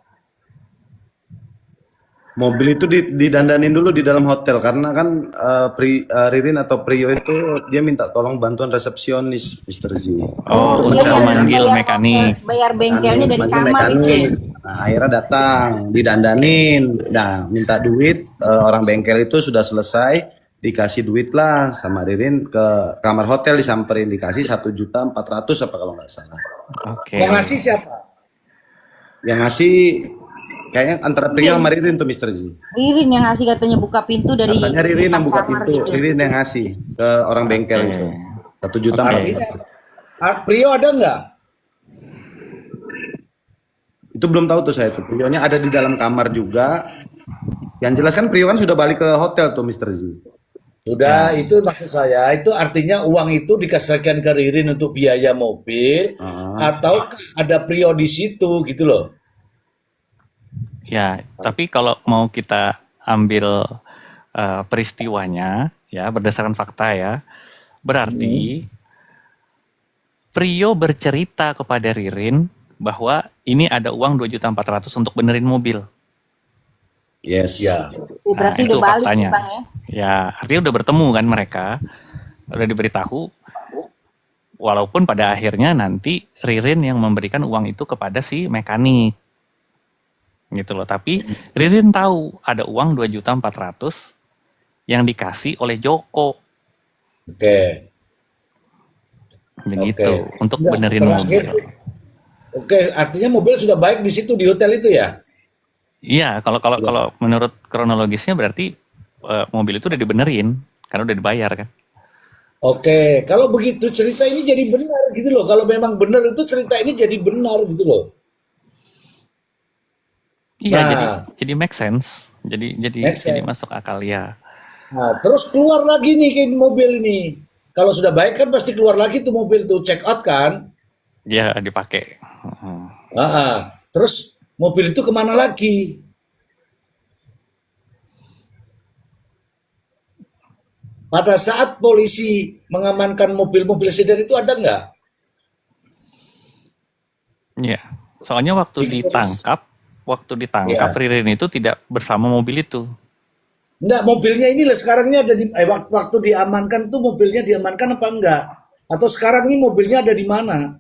Mobil itu didandanin dulu di dalam hotel karena kan Ririn atau Prio itu dia minta tolong bantuan resepsionis, Mr. Z. oh Untuk Iya, untuk yang mencarikan memanggil bayar mekanik. bayar bengkelnya dari manggil kamar itu ya. mekanik. Nah, akhirnya datang, didandanin. Nah, minta duit, orang bengkel itu sudah selesai, dikasih duit lah sama Ririn ke kamar hotel disamperin dikasih 1.400.000 apa kalau nggak salah. Oke. Yang ngasih siapa? Yang ngasih kayaknya antara Prio sama Ririn tuh Mr. Z. Ririn yang ngasih katanya buka pintu dari Katanya Ririn yang buka kamar pintu, gitu. Ririn yang ngasih ke orang bengkel Oke. itu. 1.400.000. Oke. Artinya, Prio ada nggak? Itu belum tahu tuh saya tuh. Prionya ada di dalam kamar juga. Yang jelas kan Prio kan sudah balik ke hotel tuh Mr. Z. Sudah, itu maksud saya. Itu artinya uang itu dikasihkan ke Ririn untuk biaya mobil, atau ada Prio di situ gitu loh. Ya, tapi kalau mau kita ambil peristiwanya, ya berdasarkan fakta ya, berarti Prio bercerita kepada Ririn bahwa ini ada uang 2.400.000 untuk benerin mobil. Yes. Ya. Berarti itu udah balik faktanya. nih Bang ya. Ya, artinya udah bertemu kan mereka, udah diberitahu. Walaupun pada akhirnya nanti Ririn yang memberikan uang itu kepada si mekanik, gitu loh. Tapi Ririn tahu ada uang 2.400.000 yang dikasih oleh Joko, Oke. begitu, Oke. untuk Enggak, benerin terakhir. mobil. Oke, artinya mobil sudah baik di situ di hotel itu ya? Iya, kalau menurut kronologisnya berarti mobil itu udah dibenerin karena udah dibayar kan. Oke, kalau begitu cerita ini jadi benar gitu loh. Kalau memang benar itu cerita ini jadi benar gitu loh. Iya, Nah, jadi make sense. Jadi make sense. masuk akal ya. Nah, terus keluar lagi nih ke mobil ini. Kalau sudah baik kan pasti keluar lagi tuh mobil tuh check out kan? Dia dipakai. Terus mobil itu kemana lagi? Pada saat polisi mengamankan mobil-mobil sedan itu ada nggak? Iya. Soalnya waktu Di ditangkap Ya. Ririn itu tidak bersama mobil itu. Enggak, mobilnya ini lah sekarang ini ada di waktu diamankan tuh mobilnya diamankan apa enggak? Atau sekarang ini mobilnya ada di mana?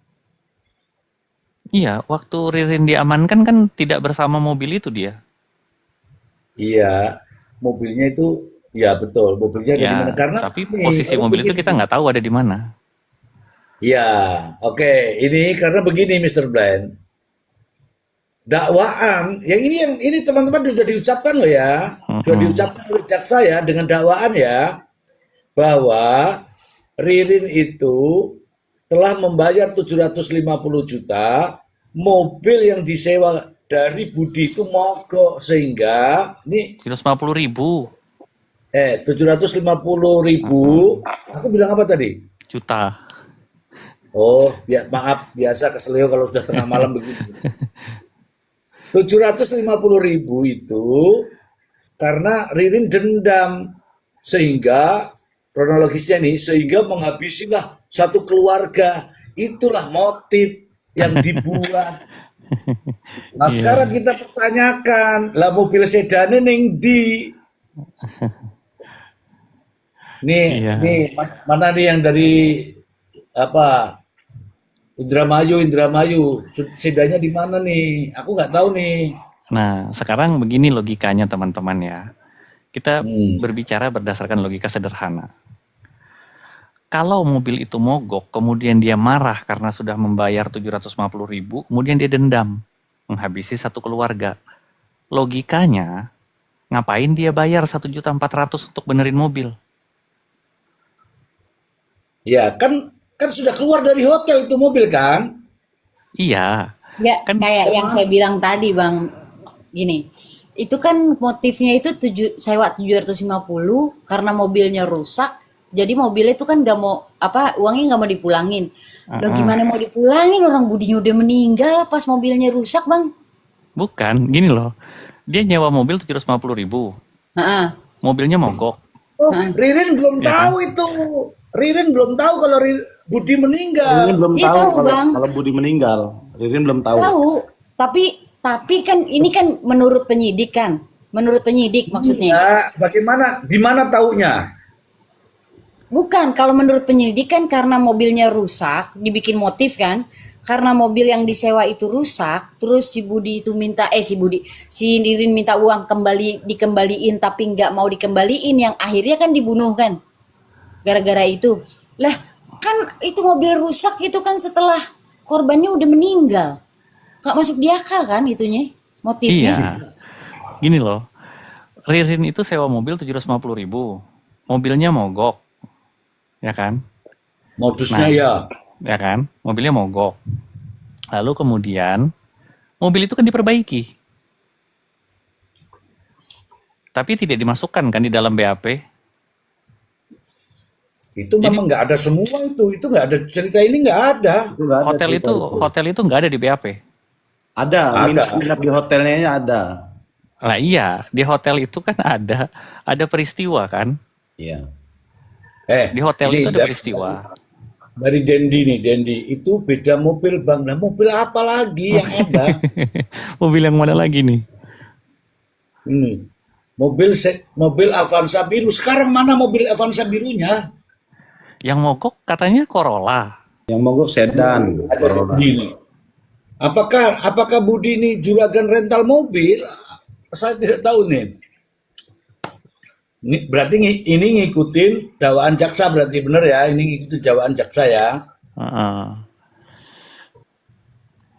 Iya, waktu Ririn diamankan kan tidak bersama mobil itu dia. Iya, mobilnya itu ya betul, mobilnya ada di mana? Ya, Karena tapi ini posisi harus mobil itu begini. kita nggak tahu ada di mana. Ya, oke. Ini karena begini Mr. Blind. Dakwaan, yang ini teman-teman sudah diucapkan loh ya. Sudah diucapkan oleh jaksa ya dengan dakwaan ya bahwa Ririn itu telah membayar 750 juta, mobil yang disewa dari Budi itu mogok sehingga ini 750.000 750.000. Aku bilang apa tadi? juta. Oh, maaf, biasa keselio kalau sudah tengah malam begini. 750.000 itu karena Ririn dendam sehingga kronologisnya nih sehingga menghabisilah satu keluarga. Itulah motif yang dibuat. Nah, sekarang kita pertanyakan, lah mobil sedannya ning di nih, Iya. mana nih yang dari apa? Indramayu, sedannya di mana nih? Aku nggak tahu nih. Nah, sekarang begini logikanya teman-teman ya. Kita berbicara berdasarkan logika sederhana. Kalau mobil itu mogok, kemudian dia marah karena sudah membayar 750.000, kemudian dia dendam, menghabisi satu keluarga. Logikanya, ngapain dia bayar 1.400.000 untuk benerin mobil? Ya, kan sudah keluar dari hotel itu mobil kan? Iya, Ya, kan kayak yang saya bilang tadi, Bang. Gini, itu kan motifnya itu sewa 750 karena mobilnya rusak. Jadi mobilnya itu kan nggak mau apa uangnya nggak mau dipulangin. Loh heeh. gimana mau dipulangin orang budinya udah meninggal pas mobilnya rusak, Bang? Bukan, gini loh. Dia nyewa mobil 750.000. Heeh. Mobilnya mogok, Oh, Heeh. Ririn belum ya tahu kan? itu. Ririn belum tahu kalau Budi Ririn meninggal. belum Iya tahu tahu, kalau Bang. Budi meninggal. Ririn belum tahu. Tahu. Tapi kan ini kan menurut penyidik kan. Menurut penyidik maksudnya. Ya, bagaimana? Di mana taunya? Bukan, kalau menurut penyidik kan karena mobilnya rusak, dibikin motif kan. Karena mobil yang disewa itu rusak, terus si Budi itu si Nirin minta uang dikembaliin tapi nggak mau dikembaliin, yang akhirnya kan dibunuh kan. Gara-gara itu. Lah, kan itu mobil rusak itu kan setelah korbannya udah meninggal. Gak masuk di akal kan itunya, motifnya. Iya, gini loh. Ririn itu sewa mobil 750.000. Mobilnya mogok, ya kan? Modusnya Nah, ya. ya kan? Mobilnya mogok. Lalu kemudian mobil itu kan diperbaiki, tapi tidak dimasukkan kan di dalam BAP. Itu Jadi memang nggak ada semua itu. Itu nggak ada cerita ini nggak ada. Itu nggak ada hotel cerita itu itu. hotel itu nggak ada di BAP. Ada, Ada. minat di hotelnya ada. Lah iya, di hotel itu kan ada peristiwa kan? Iya. Di hotel Ini itu ada peristiwa. dari Dendi nih, Dendi itu beda mobil bang. Nah mobil apa lagi yang ada? Mobil yang mana lagi nih? Ini mobil Avanza biru. Sekarang mana mobil Avanza birunya? Yang mogok katanya Corolla. Yang mogok sedan, Corolla. Ini. Apakah Budi ini juragan rental mobil? Saya tidak tahu nih. Berarti ini ngikutin dakwaan jaksa, berarti benar ya? Ini ngikutin dakwaan jaksa ya? Heeh.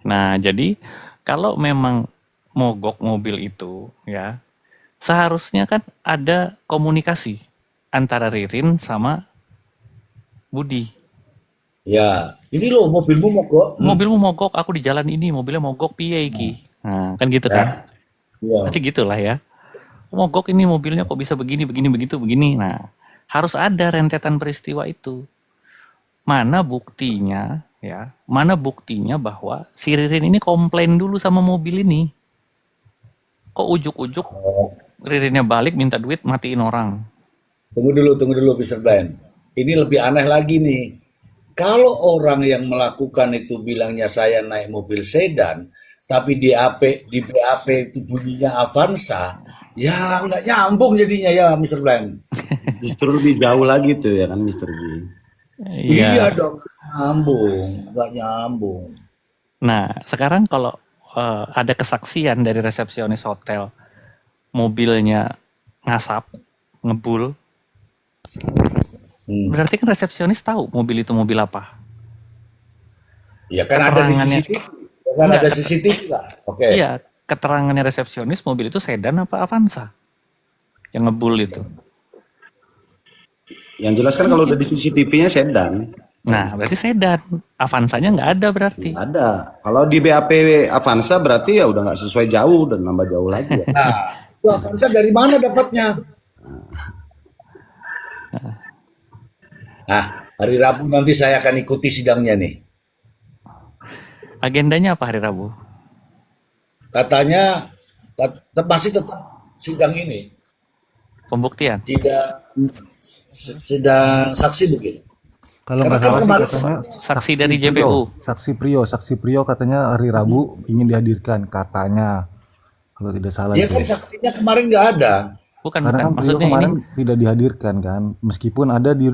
Nah, jadi kalau memang mogok mobil itu ya, seharusnya kan ada komunikasi antara Ririn sama Budi. Ya, ini loh mobilmu mogok. Mobilmu mogok, aku di jalan ini, mobilnya mogok piye iki. Nah, kan gitu kan. Ya. Pasti gitulah ya. Mogok ini mobilnya kok bisa begini, begini, begitu, begini. Nah, harus ada rentetan peristiwa itu. Mana buktinya ya? Mana buktinya bahwa si Ririn ini komplain dulu sama mobil ini? Kok ujuk-ujuk Ririnnya balik minta duit matiin orang? Tunggu dulu, Mr. Ben. Ini lebih aneh lagi nih. Kalau orang yang melakukan itu bilangnya saya naik mobil sedan, tapi di BAP itu bunyinya Avanza, ya nggak nyambung jadinya ya, Mr. Ben. Justru lebih jauh lagi tuh ya kan, Mr. G. Iya Iya. dong, nggak nyambung. Nah, sekarang kalau ada kesaksian dari resepsionis hotel, mobilnya ngasap, ngebul, berarti kan resepsionis tahu mobil itu mobil apa. Ya kan ada di Keterangannya, CCTV, kan enggak, ada CCTV lah. Oke. iya, keterangannya resepsionis mobil itu sedan apa Avanza yang ngebul itu. Yang jelas kan kalau udah di CCTV-nya sedan. Nah, berarti sedan. Avanzanya nggak ada berarti. Ada. Kalau di BAP Avanza berarti ya udah nggak sesuai jauh dan nambah jauh lagi ya. Nah, itu Avanza dari mana dapatnya? Nah, hari Rabu nanti saya akan ikuti sidangnya nih. Agendanya apa hari Rabu? Katanya masih tetap sidang ini, Pembuktian. tidak sidang saksi mungkin. Kalau Karena nggak kan salah sih kemarin katanya Saksi dari JPU. Saksi Prio katanya hari Rabu ingin dihadirkan katanya. Kalau tidak salah dia itu. kan saksinya kemarin nggak ada. Bukan, Karena bukan. kan Prio Maksudnya ini kemarin tidak dihadirkan kan, meskipun ada di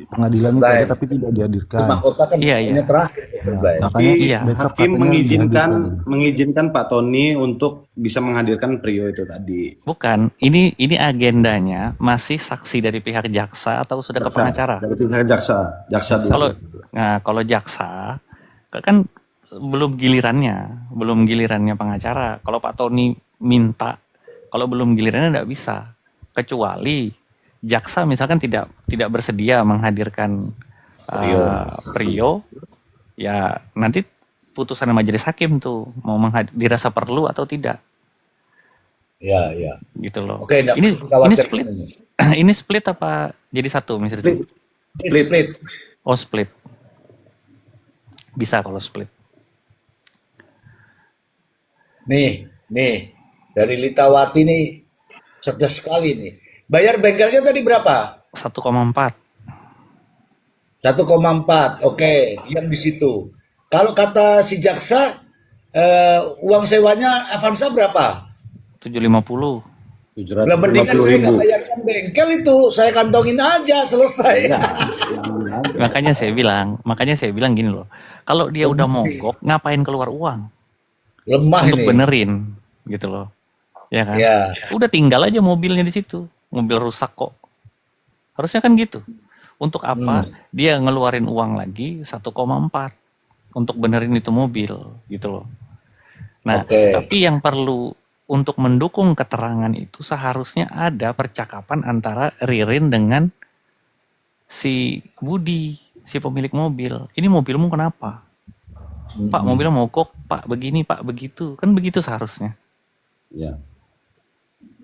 pengadilan itu ada, Baik. tapi tidak Di dihadirkan. mahkota kan Iya, ini iya. terakhir. Nah, Baik. makanya Iya. besok Hakim katanya mengizinkan dihadirkan. Pak Tony untuk bisa menghadirkan Prio itu tadi. bukan. Ini agendanya masih saksi dari pihak jaksa atau sudah ke Jaksa, pengacara? dari pihak jaksa dulu. Kalau jaksa kan belum gilirannya pengacara. Kalau Pak Tony minta, kalau belum gilirannya tidak bisa. Kecuali jaksa misalkan tidak bersedia menghadirkan Prio, ya nanti putusan majelis hakim tuh mau dirasa perlu atau tidak, Ya, ya. gitu loh. Oke, enggak Ini perlu khawatir split, ini. ini split apa jadi satu Mr. G? Split. Oh split, bisa kalau split. Nih, dari Litawati nih cerdas sekali nih. Bayar bengkelnya tadi berapa? 1,4. 1,4. Oke, diam di situ. Kalau kata si jaksa, uang sewanya Avanza berapa? 750. Lah mendingan saya nggak 750.000. bayarkan bengkel itu, saya kantongin aja selesai. Makanya saya bilang gini loh, kalau dia udah mogok ngapain keluar uang Lemah untuk ini. benerin, gitu loh, ya kan? Ya, Udah tinggal aja mobilnya di situ, mobil rusak kok, harusnya kan gitu. Untuk apa dia ngeluarin uang lagi 1,4 untuk benerin itu mobil, gitu loh. Nah, Oke. tapi yang perlu untuk mendukung keterangan itu seharusnya ada percakapan antara Ririn dengan si Budi, si pemilik mobil. Ini mobilmu kenapa? Pak, mobilnya mogok, Pak begini, Pak begitu. Kan begitu seharusnya. Ya.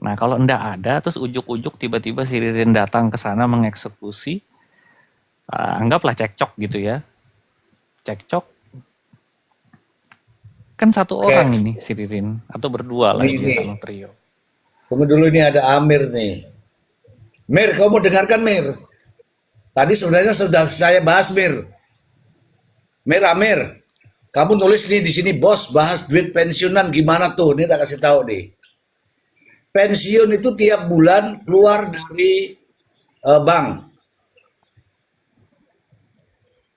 Nah, kalau ndak ada, terus ujuk-ujuk tiba-tiba si Ririn datang ke sana mengeksekusi, anggaplah cekcok gitu ya. Cekcok. Kan satu Oke. orang ini si Ririn, atau berdua lah Nih, dia nih. sama Prio. Tunggu dulu, ini ada Amir nih. Mir, kamu mau dengarkan Mir? Tadi sebenarnya sudah saya bahas Mir. Amir, kamu nulis nih di sini, bos bahas duit pensiunan gimana tuh? Ini tak kasih tahu nih. Pensiun itu tiap bulan keluar dari bank.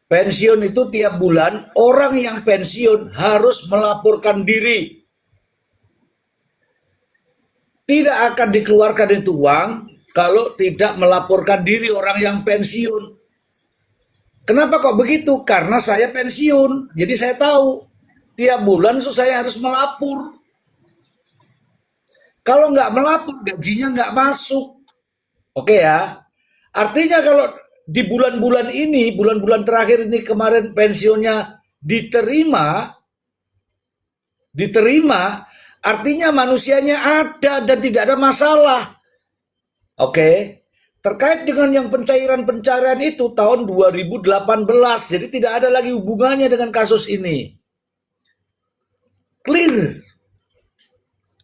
Pensiun itu tiap bulan orang yang pensiun harus melaporkan diri. Tidak akan dikeluarkan itu uang kalau tidak melaporkan diri orang yang pensiun. Kenapa kok begitu? Karena saya pensiun, jadi saya tahu tiap bulan itu saya harus melapor. Kalau nggak melapor, gajinya nggak masuk. Oke ya. Artinya kalau di bulan-bulan ini, bulan-bulan terakhir ini kemarin pensiunnya diterima, artinya manusianya ada dan tidak ada masalah. Oke. Terkait dengan yang pencairan itu tahun 2018, jadi tidak ada lagi hubungannya dengan kasus ini. Clear.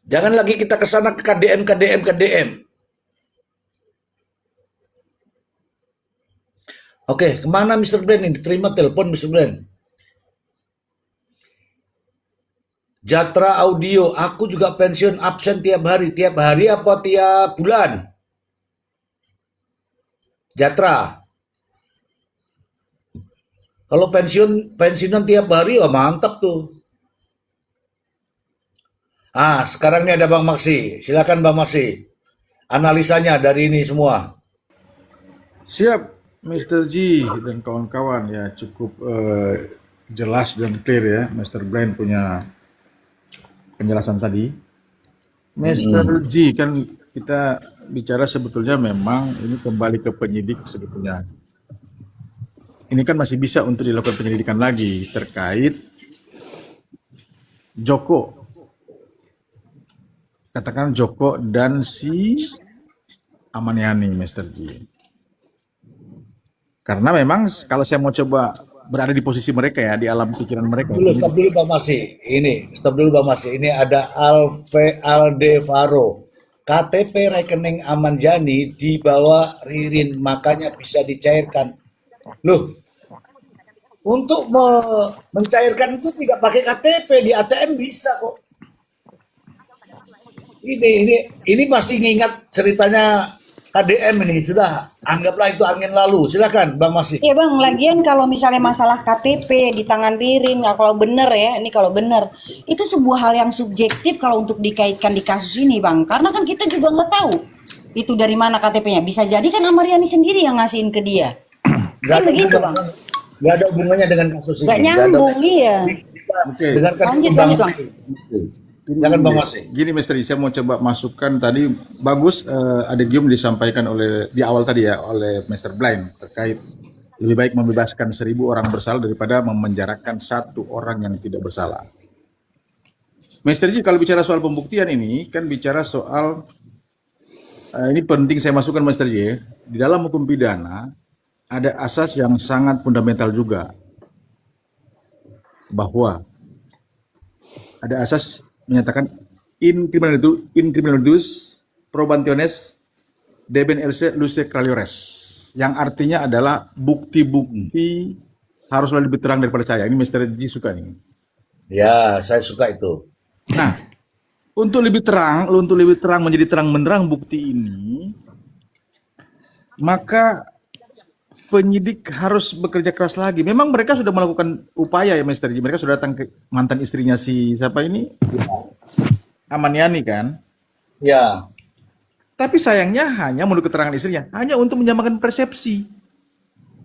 Jangan lagi kita ke sana ke KDM. Oke, kemana Mr. Brand ini? Terima telepon Mr. Brand. Jatra Audio, aku juga pensiun absen tiap hari. Tiap hari apa tiap bulan? Jatra. Kalau pensiunan tiap hari, wah mantap tuh. Sekarang ini ada Bang Maksi. Silakan Bang Maksi. Analisanya dari ini semua. Siap, Mr. G dan kawan-kawan, ya cukup jelas dan clear ya, Mr. Blind punya penjelasan tadi. Mr. G, kan kita bicara sebetulnya memang ini kembali ke penyidik sebetulnya. Ini kan masih bisa untuk dilakukan penyelidikan lagi terkait Joko. Katakan Joko dan si Amaniani, Mr. G. Karena memang kalau saya mau coba berada di posisi mereka ya, di alam pikiran mereka. Stop dulu Bang Masi. Stop dulu Bang Masi. Ini ada Aldevaro. KTP rekening Amanjani dibawa Ririn, makanya bisa dicairkan. Loh, untuk mencairkan itu tidak pakai KTP, di ATM bisa kok. Ini pasti ngingat ceritanya KDM ini, sudah anggaplah itu angin lalu. Silakan Bang Masih. Iya Bang, lagian kalau misalnya masalah KTP di tangan Ririn, nggak, kalau bener ya, ini kalau bener, itu sebuah hal yang subjektif kalau untuk dikaitkan di kasus ini Bang. Karena kan kita juga nggak tahu itu dari mana KTP-nya. Bisa jadi kan Amariani sendiri yang ngasihin ke dia. Kan begitu Bang. Gak ada hubungannya dengan kasus ini. Nggak nyambung, iya. Dengarkan Lanjut Bang Bang. Masih. Silakan Bang Masih. Gini Misteri, saya mau coba masukkan tadi bagus ada gium disampaikan oleh di awal tadi ya oleh Mr. Blind terkait Lebih baik membebaskan 1.000 orang bersalah daripada memenjarakan 1 orang yang tidak bersalah. Mr. Ji, kalau bicara soal pembuktian ini, kan bicara soal, ini penting saya masukkan Mr. Ji, di dalam hukum pidana, ada asas yang sangat fundamental juga. Bahwa ada asas menyatakan in criminalitus probationes deben else luce craliores, yang artinya adalah bukti-bukti haruslah lebih terang daripada saya. Ini Mr. Ji suka nih. Ya, saya suka itu. Nah, untuk lebih terang menjadi terang benderang bukti ini, maka penyidik harus bekerja keras lagi. Memang mereka sudah melakukan upaya ya Mr. Ji. Mereka sudah datang ke mantan istrinya si siapa ini? Amaniani kan? Ya, Tapi sayangnya hanya menurut keterangan istrinya, hanya untuk menyamakan persepsi.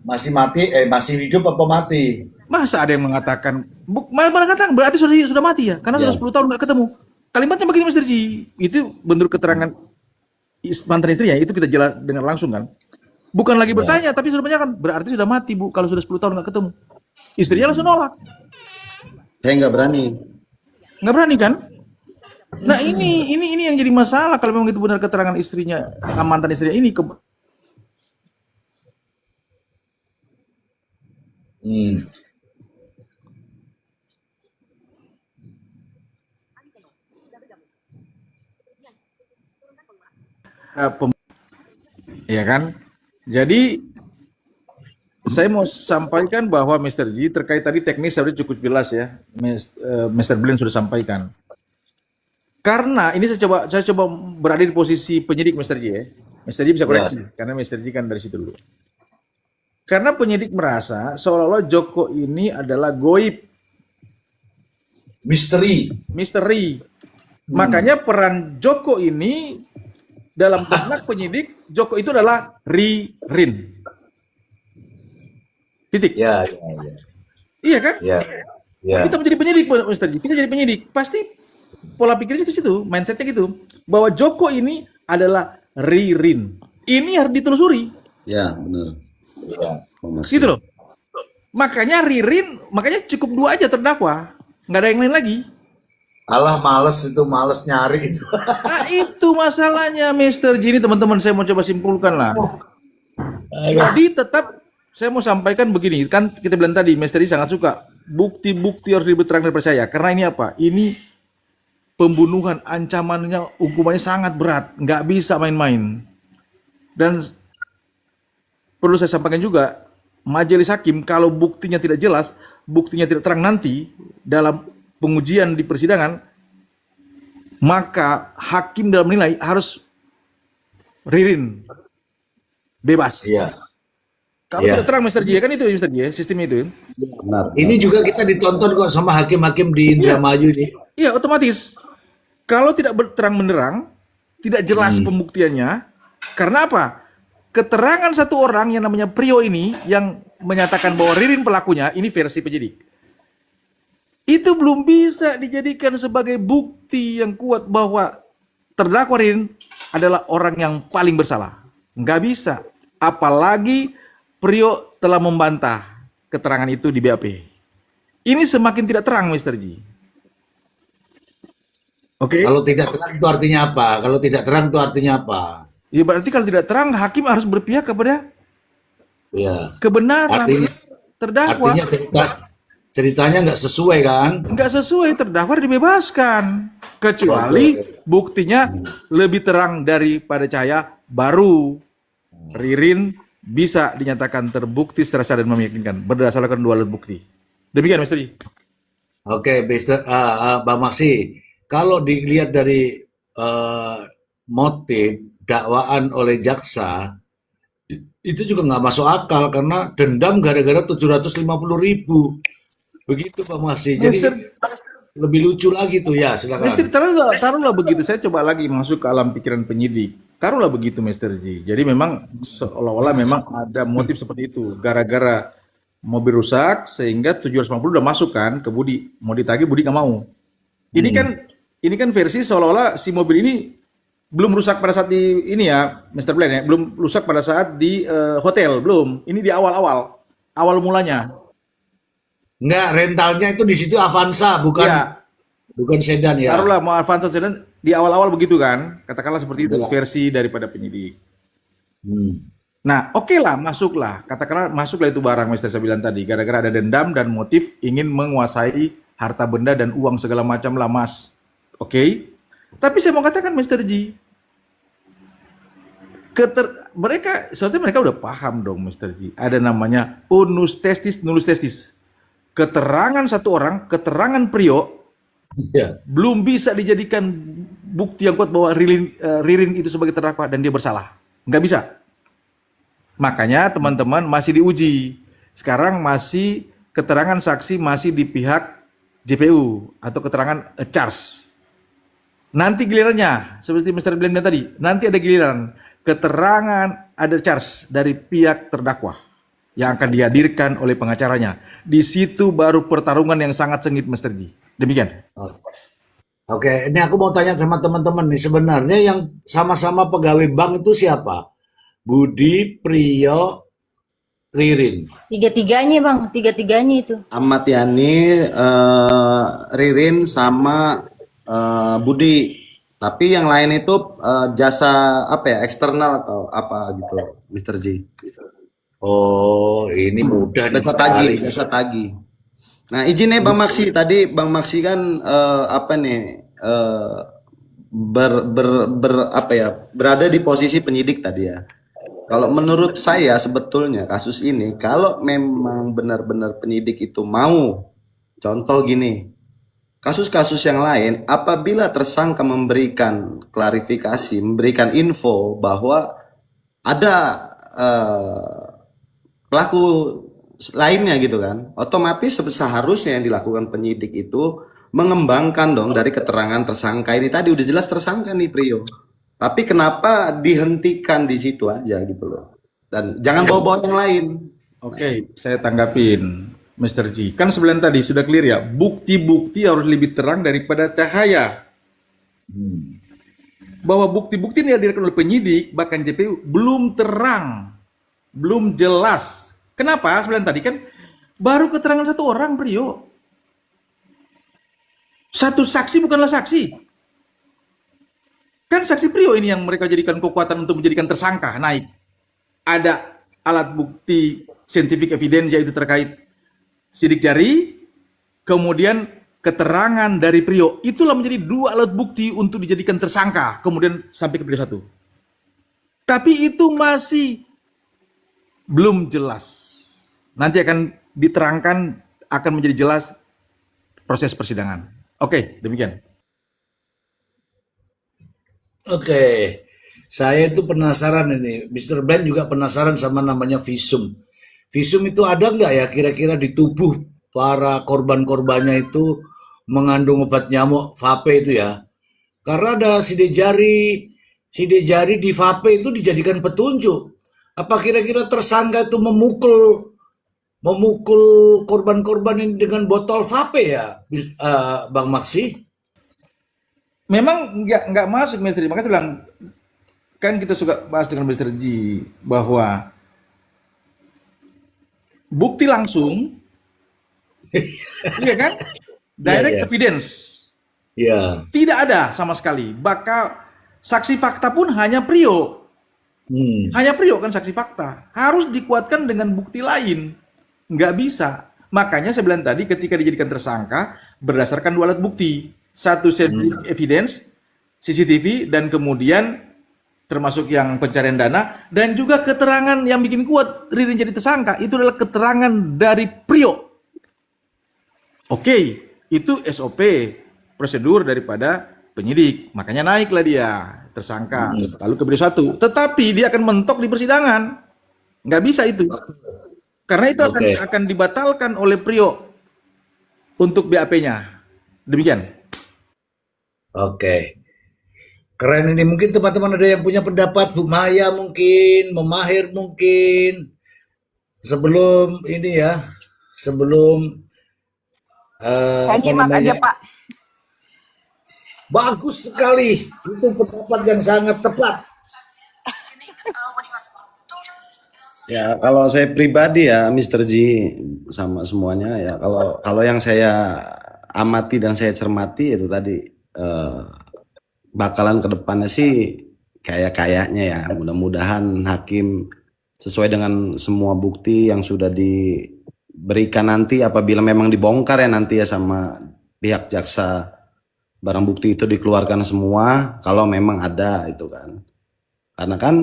masih mati, masih hidup apa mati? Masa ada yang mengatakan, mengatakan berarti sudah mati ya? Karena Ya. sudah 10 tahun nggak ketemu. Kalimatnya begini Mr. Ji, itu menurut keterangan mantan istrinya, itu kita jelas dengar langsung kan. Bukan lagi bertanya, tapi sudah menanyakan, berarti sudah mati Bu, kalau sudah 10 tahun nggak ketemu. Istrinya langsung nolak. Saya nggak berani. Nggak berani kan? Nah ini yang jadi masalah kalau memang itu benar keterangan istrinya, mantan istrinya ini. Hmm. Ya kan? Jadi saya mau sampaikan bahwa Mr. Ji terkait tadi teknis harus cukup jelas ya, Mr. Blend sudah sampaikan. Karena ini saya coba berada di posisi penyidik Mr. Ji ya. Mr. Ji bisa koreksi karena Mr. Ji kan dari situ dulu. Karena penyidik merasa seolah-olah Joko ini adalah goib, Misteri. misteri. Makanya peran Joko ini dalam benak penyidik, Joko itu adalah Ririn. Titik. Ya, ya, ya. Iya kan? Ya, ya. Kita menjadi penyidik, Mr. Ji. Kita jadi penyidik. Pasti pola pikirnya ke situ, mindsetnya gitu. Bahwa Joko ini adalah Ririn. Ini harus ditelusuri. Ya, benar. Ya. Gitu loh. Makanya Ririn, makanya cukup 2 aja terdakwa. Nggak ada yang lain lagi. Allah males nyari itu. Nah itu masalahnya Mr. Ji ini teman-teman, saya mau coba simpulkan lah. Jadi tetap saya mau sampaikan begini, kan kita bilang tadi Mr. Ji sangat suka bukti-bukti harus lebih terang daripada saya. Karena ini apa? Ini pembunuhan, ancamannya, hukumannya sangat berat, nggak bisa main-main. Dan perlu saya sampaikan juga, majelis hakim kalau buktinya tidak jelas, buktinya tidak terang nanti dalam pengujian di persidangan, maka hakim dalam menilai harus Ririn bebas. Iya. Kalau Iya. tidak terang Mr. Ji, kan itu Mr. Ji, sistem itu. Benar. Ini juga kita ditonton kok sama hakim-hakim di Indramayu ini. Iya, otomatis. Kalau tidak terang benderang, tidak jelas pembuktiannya, karena apa? Keterangan satu orang yang namanya Prio ini yang menyatakan bahwa Ririn pelakunya, ini versi penyidik. Itu belum bisa dijadikan sebagai bukti yang kuat bahwa terdakwa Ririn adalah orang yang paling bersalah. Nggak bisa. Apalagi Prio telah membantah keterangan itu di BAP. Ini semakin tidak terang, Mr. Ji. Oke? Kalau tidak terang itu artinya apa? Kalau tidak terang itu artinya apa? Ya berarti kalau tidak terang, hakim harus berpihak kepada Ya. kebenaran terdakwa. Artinya ceritanya nggak sesuai kan? Nggak sesuai, terdakwa dibebaskan. Kecuali buktinya lebih terang daripada cahaya, baru Ririn bisa dinyatakan terbukti secara sah dan meyakinkan berdasarkan 2 alat bukti. Demikian, Mr. Ji. Oke, Bang Maksi. Kalau dilihat dari motif dakwaan oleh jaksa, itu juga nggak masuk akal karena dendam gara-gara 750.000. Begitu Pak Maksi. Jadi lebih lucu lagi tuh ya, silakan. Mr. Taruhlah begitu. Saya coba lagi masuk ke alam pikiran penyidik. Taruhlah begitu, Mr. Ji. Jadi memang seolah-olah memang ada motif seperti itu. Gara-gara mobil rusak sehingga 750 udah masuk kan ke Budi. Mau ditagih, Budi nggak mau. Ini kan versi seolah-olah si mobil ini belum rusak pada saat di ini ya, Mr. Blend ya, belum rusak pada saat di hotel, belum. Ini di awal-awal. awal mulanya. Enggak, rentalnya itu di situ Avanza, bukan Iya, bukan sedan ya. taruhlah mau Avanza sedan di awal-awal begitu kan, katakanlah seperti itu Iya. versi daripada penyidik. Hmm. Nah, oke lah, masuklah, katakanlah masuklah itu barang, Mister saya bilang tadi, gara-gara ada dendam dan motif ingin menguasai harta benda dan uang segala macam lah, Mas. Oke, tapi saya mau katakan, Mister G, sebenarnya mereka udah paham dong, Mister G. Ada namanya unus testis, nullus testis. Keterangan satu orang, keterangan Prio, Iya. belum bisa dijadikan bukti yang kuat bahwa Ririn itu sebagai terdakwa dan dia bersalah. Nggak bisa. Makanya teman-teman masih diuji. Sekarang masih keterangan saksi masih di pihak JPU atau keterangan charge. Nanti gilirannya, seperti Mr. Blenda tadi, nanti ada giliran keterangan ada charge dari pihak terdakwa yang akan dihadirkan oleh pengacaranya. Di situ baru pertarungan yang sangat sengit, Mr. G. Demikian. Oke, ini aku mau tanya sama teman-teman nih, sebenarnya yang sama-sama pegawai bank itu siapa? Budi, Priyo, Ririn. Tiga-tiganya bang, tiga-tiganya itu. Ahmad Yani, Ririn sama Budi. Tapi yang lain itu jasa apa ya, eksternal atau apa gitu, Mr. G. Oh, ini mudah Jasa tagih, jasa tagih. Nah, izin nih Bang Maksi, tadi Bang Maksi kan apa nih apa ya, berada di posisi penyidik tadi ya. Kalau menurut saya sebetulnya kasus ini kalau memang benar-benar penyidik itu mau, contoh gini, kasus-kasus yang lain apabila tersangka memberikan klarifikasi, memberikan info bahwa ada pelaku lainnya gitu kan, otomatis seharusnya yang dilakukan penyidik itu mengembangkan dong dari keterangan tersangka ini tadi. Udah jelas tersangka nih Prio, tapi kenapa dihentikan di situ aja gitu loh, dan jangan bawa-bawa yang lain. Oke, saya tanggapin, Mr. G. Kan sebelum tadi sudah clear ya, bukti-bukti harus lebih terang daripada cahaya. Bahwa bukti-bukti yang dihadirkan oleh penyidik, bahkan JPU, belum terang, belum jelas. Kenapa? Sebelum tadi kan baru keterangan satu orang, Prio. Satu saksi bukanlah saksi. Kan saksi Prio ini yang mereka jadikan kekuatan untuk menjadikan tersangka naik. Ada alat bukti scientific evidence yaitu terkait sidik jari, kemudian keterangan dari Prio. Itulah menjadi dua alat bukti untuk dijadikan tersangka, kemudian sampai ke Prio 1. Tapi itu masih belum jelas. Nanti akan diterangkan, akan menjadi jelas proses persidangan. Oke, demikian. Oke, saya itu penasaran ini. Mr. Ben juga penasaran sama namanya visum. Visum itu ada nggak ya kira-kira di tubuh para korban-korbannya itu mengandung obat nyamuk vape itu ya? Karena ada sidik jari di vape itu dijadikan petunjuk. Apa kira-kira tersangka itu memukul korban-korban ini dengan botol vape ya, Bang Maksi? Memang nggak masuk, Mr. G. Makanya saya bilang, kan kita suka bahas dengan Mr. G bahwa bukti langsung, iya kan? Direct iya. evidence Ya. tidak ada sama sekali. Bahkan saksi fakta pun hanya Prio, hanya Prio kan saksi fakta. Harus dikuatkan dengan bukti lain, nggak bisa. Makanya saya bilang tadi ketika dijadikan tersangka berdasarkan dua alat bukti. Satu scientific evidence, CCTV, dan kemudian termasuk yang pencarian dana, dan juga keterangan yang bikin kuat Ririn jadi tersangka, itu adalah keterangan dari Prio. Oke, itu SOP, prosedur daripada penyidik. Makanya naiklah dia, tersangka, lalu ke Prio 1. Tetapi dia akan mentok di persidangan. Nggak bisa itu. Karena itu akan dibatalkan oleh Prio untuk BAP-nya. Demikian. Oke. Keren ini. Mungkin teman-teman ada yang punya pendapat, Bu Maya mungkin, Memahir mungkin. Sebelum ini ya, sebelum Saya apa nyimak aja namanya? Pak. Bagus sekali. Itu pendapat yang sangat tepat. Ya, kalau saya pribadi ya, Mr. G sama semuanya ya. Kalau kalau yang saya amati dan saya cermati itu tadi eh, bakalan ke depannya sih kayaknya ya. Mudah-mudahan hakim sesuai dengan semua bukti yang sudah diberikan nanti apabila memang dibongkar ya nanti ya sama pihak jaksa, barang bukti itu dikeluarkan semua kalau memang ada itu kan. Karena kan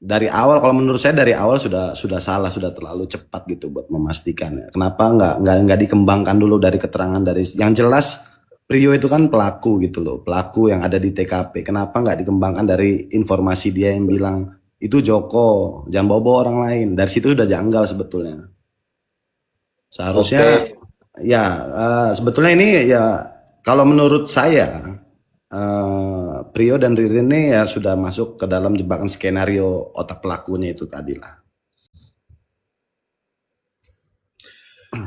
dari awal kalau menurut saya dari awal sudah salah, sudah terlalu cepat gitu buat memastikan ya. Kenapa nggak dikembangkan dulu dari keterangan dari yang jelas Prio itu kan pelaku gitu loh, pelaku yang ada di TKP. Kenapa nggak dikembangkan dari informasi dia yang bilang itu Joko, jangan bawa-bawa orang lain. Dari situ sudah janggal sebetulnya. Seharusnya ya sebetulnya ini ya kalau menurut saya Prio dan Ririn ini ya sudah masuk ke dalam jebakan skenario otak pelakunya itu tadi lah.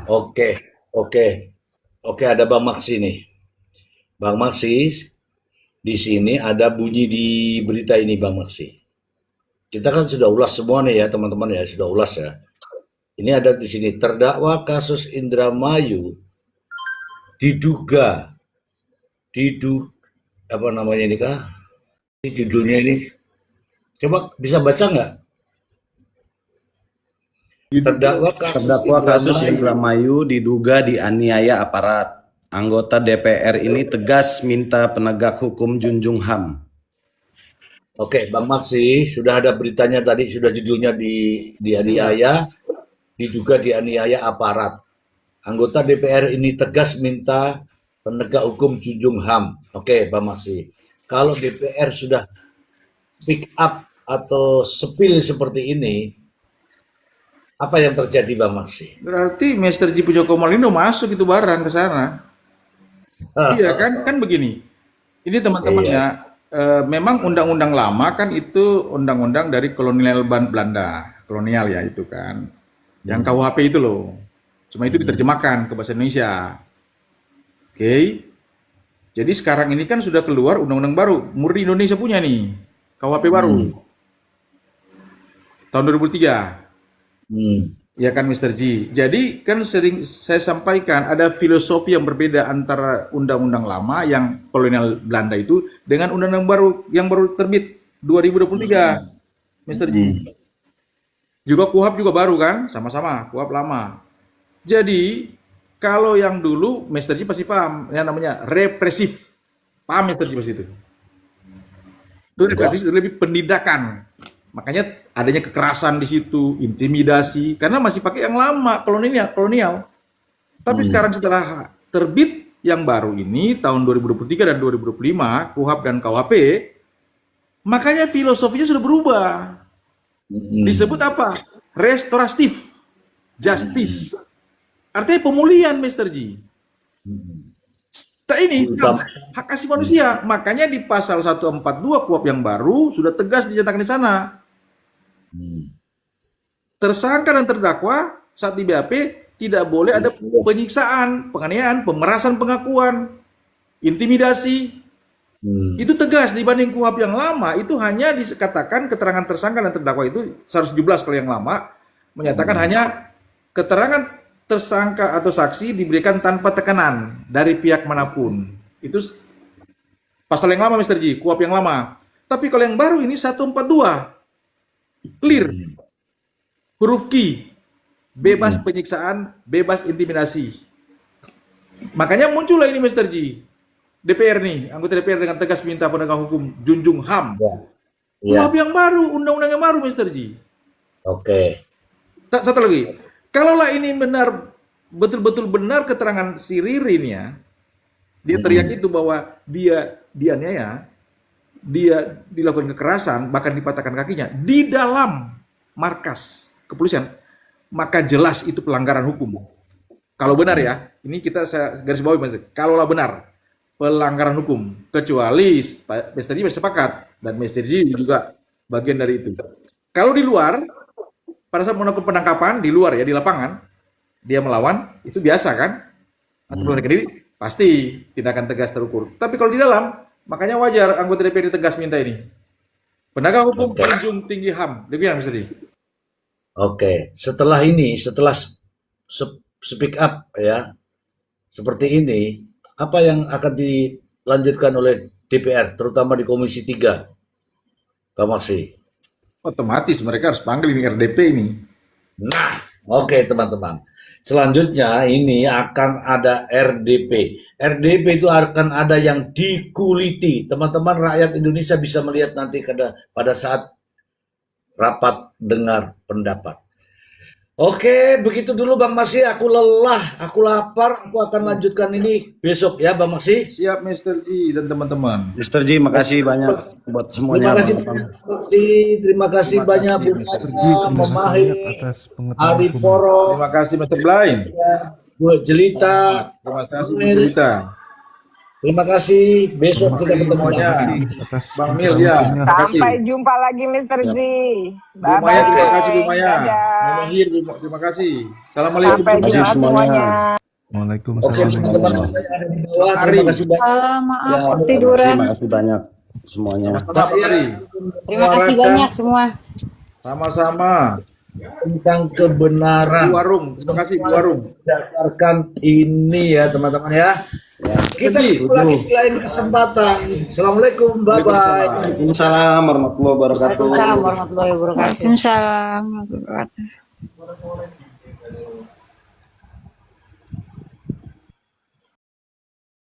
Oke, oke, oke. Ada Bang Maksi nih. Bang Maksi, di sini ada bunyi di berita ini, Bang Maksi. Kita kan sudah ulas semua nih ya, teman-teman ya, sudah ulas ya. Ini ada di sini terdakwa kasus Indramayu diduga apa namanya ini kah? Ini judulnya ini. Coba bisa baca nggak? Terdakwa kasus Indramayu diduga dianiaya aparat. Anggota DPR ini tegas minta penegak hukum junjung HAM. Oke, Bang Maksi, sudah ada beritanya tadi, sudah judulnya dianiaya, diduga dianiaya aparat. Anggota DPR ini tegas minta penegak hukum junjung HAM. Oke, Bang Maksi. Kalau DPR sudah pick up atau sepil seperti ini, apa yang terjadi, Bang Maksi? Berarti Mr. Ji Joko Malino masuk itu barang ke sana. Iya kan begini. Ini teman-teman ya, memang undang-undang lama kan itu undang-undang dari kolonial Belanda, kolonial ya itu kan. Yang KUHP itu loh. Cuma itu diterjemahkan ke bahasa Indonesia. Oke. Jadi sekarang ini kan sudah keluar undang-undang baru, murni Indonesia punya nih, KUHP baru. Tahun 2003. Ya kan Mr. Ji. Jadi kan sering saya sampaikan ada filosofi yang berbeda antara undang-undang lama yang kolonial Belanda itu dengan undang-undang baru yang baru terbit 2023, Mr. Ji. Juga KUHP juga baru kan, sama-sama KUHP lama. Jadi kalau yang dulu Mr. Ji pasti paham, yang namanya represif. Paham Mr. Ji pasti itu? Itu represif lebih penindakan. Makanya adanya kekerasan di situ, intimidasi, karena masih pakai yang lama, kolonial. Tapi sekarang setelah terbit yang baru ini, tahun 2023 dan 2025, KUHP dan KUHP, makanya filosofinya sudah berubah. Disebut apa? Restoratif justice. Artinya pemulihan, Mr. Ji. Ini hak asasi manusia. Makanya di pasal 142 KUHP yang baru sudah tegas dinyatakan di sana. Tersangka dan terdakwa saat di BAP tidak boleh ada penyiksaan, penganiayaan, pemerasan pengakuan, intimidasi. Itu tegas dibanding KUHP yang lama, itu hanya dikatakan keterangan tersangka dan terdakwa itu 117 kalau yang lama menyatakan hanya keterangan tersangka atau saksi diberikan tanpa tekanan dari pihak manapun. Itu pasal yang lama Mr. Ji, KUHP yang lama. Tapi kalau yang baru ini 142 clear, huruf Q, bebas penyiksaan, bebas intimidasi. Makanya muncullah ini Mr. Ji, DPR nih, anggota DPR dengan tegas minta penegak hukum junjung HAM. KUHP yang baru, undang-undang yang baru Mr. Ji. Oke. Satu lagi, kalaulah ini benar, betul-betul benar keterangan si Ririn ya, dia teriak itu bahwa dia dianiaya, dia dilakukan kekerasan, bahkan dipatahkan kakinya di dalam markas kepolisian, maka jelas itu pelanggaran hukum. Kalau benar ya, ini saya garis bawahi Mas. Kalaulah benar pelanggaran hukum, kecuali Mr. Ji bersepakat dan Mr. Ji juga bagian dari itu. Kalau di luar, pada saat melakukan penangkapan di luar ya di lapangan, dia melawan, itu biasa kan? Atau melarikan diri, pasti tindakan tegas terukur. Tapi kalau di dalam, makanya wajar anggota DPR tegas minta ini. Penegak hukum paling tinggi HAM. Demikian Mr. Di. Oke, setelah ini, setelah speak up ya, seperti ini, apa yang akan dilanjutkan oleh DPR, terutama di Komisi 3, Pak Maksi? Otomatis mereka harus panggil ini RDP ini. Nah, oke teman-teman. Selanjutnya ini akan ada RDP. RDP itu akan ada yang dikuliti. Teman-teman rakyat Indonesia bisa melihat nanti pada saat rapat dengar pendapat. Oke, begitu dulu Bang Maksi. Aku lelah, aku lapar. Aku akan lanjutkan ini besok ya Bang Maksi. Siap Mr. G dan teman-teman. Mr. Ji, makasih banyak buat Terima semuanya. kasih, terima kasih banyak Bu Nana, Memahir, atas pengetahuan Ari Poro, Terima kasih Mr. Blaine. Bu Jelita. Terima kasih Bu Jelita. Terima kasih. Besok kita ketemu Semuanya. atas Bang Mil ya. Terima kasih. Sampai jumpa lagi Mr. Z. Bu Maya terima kasih Bu Maya. Dadah. Bu Mahir terima kasih. Assalamualaikum Sampai semuanya. jumpa semuanya. Waalaikumsalam. Oke, teman-teman saya ada di bawah. Terima kasih banyak. Maaf, Terima tiduran. kasih banyak semuanya. Pak Ari. Terima kasih banyak semua. Sama-sama. Tentang kebenaran. Bu Warung, terima kasih Bu Warung. Berdasarkan ini ya teman-teman ya. Kita ketemu lagi di lain kesempatan. Assalamualaikum, bye-bye. Waalaikumsalam warahmatullahi wabarakatuh. Waalaikumsalam warahmatullahi wabarakatuh. Waalaikumsalam warahmatullahi wabarakatuh.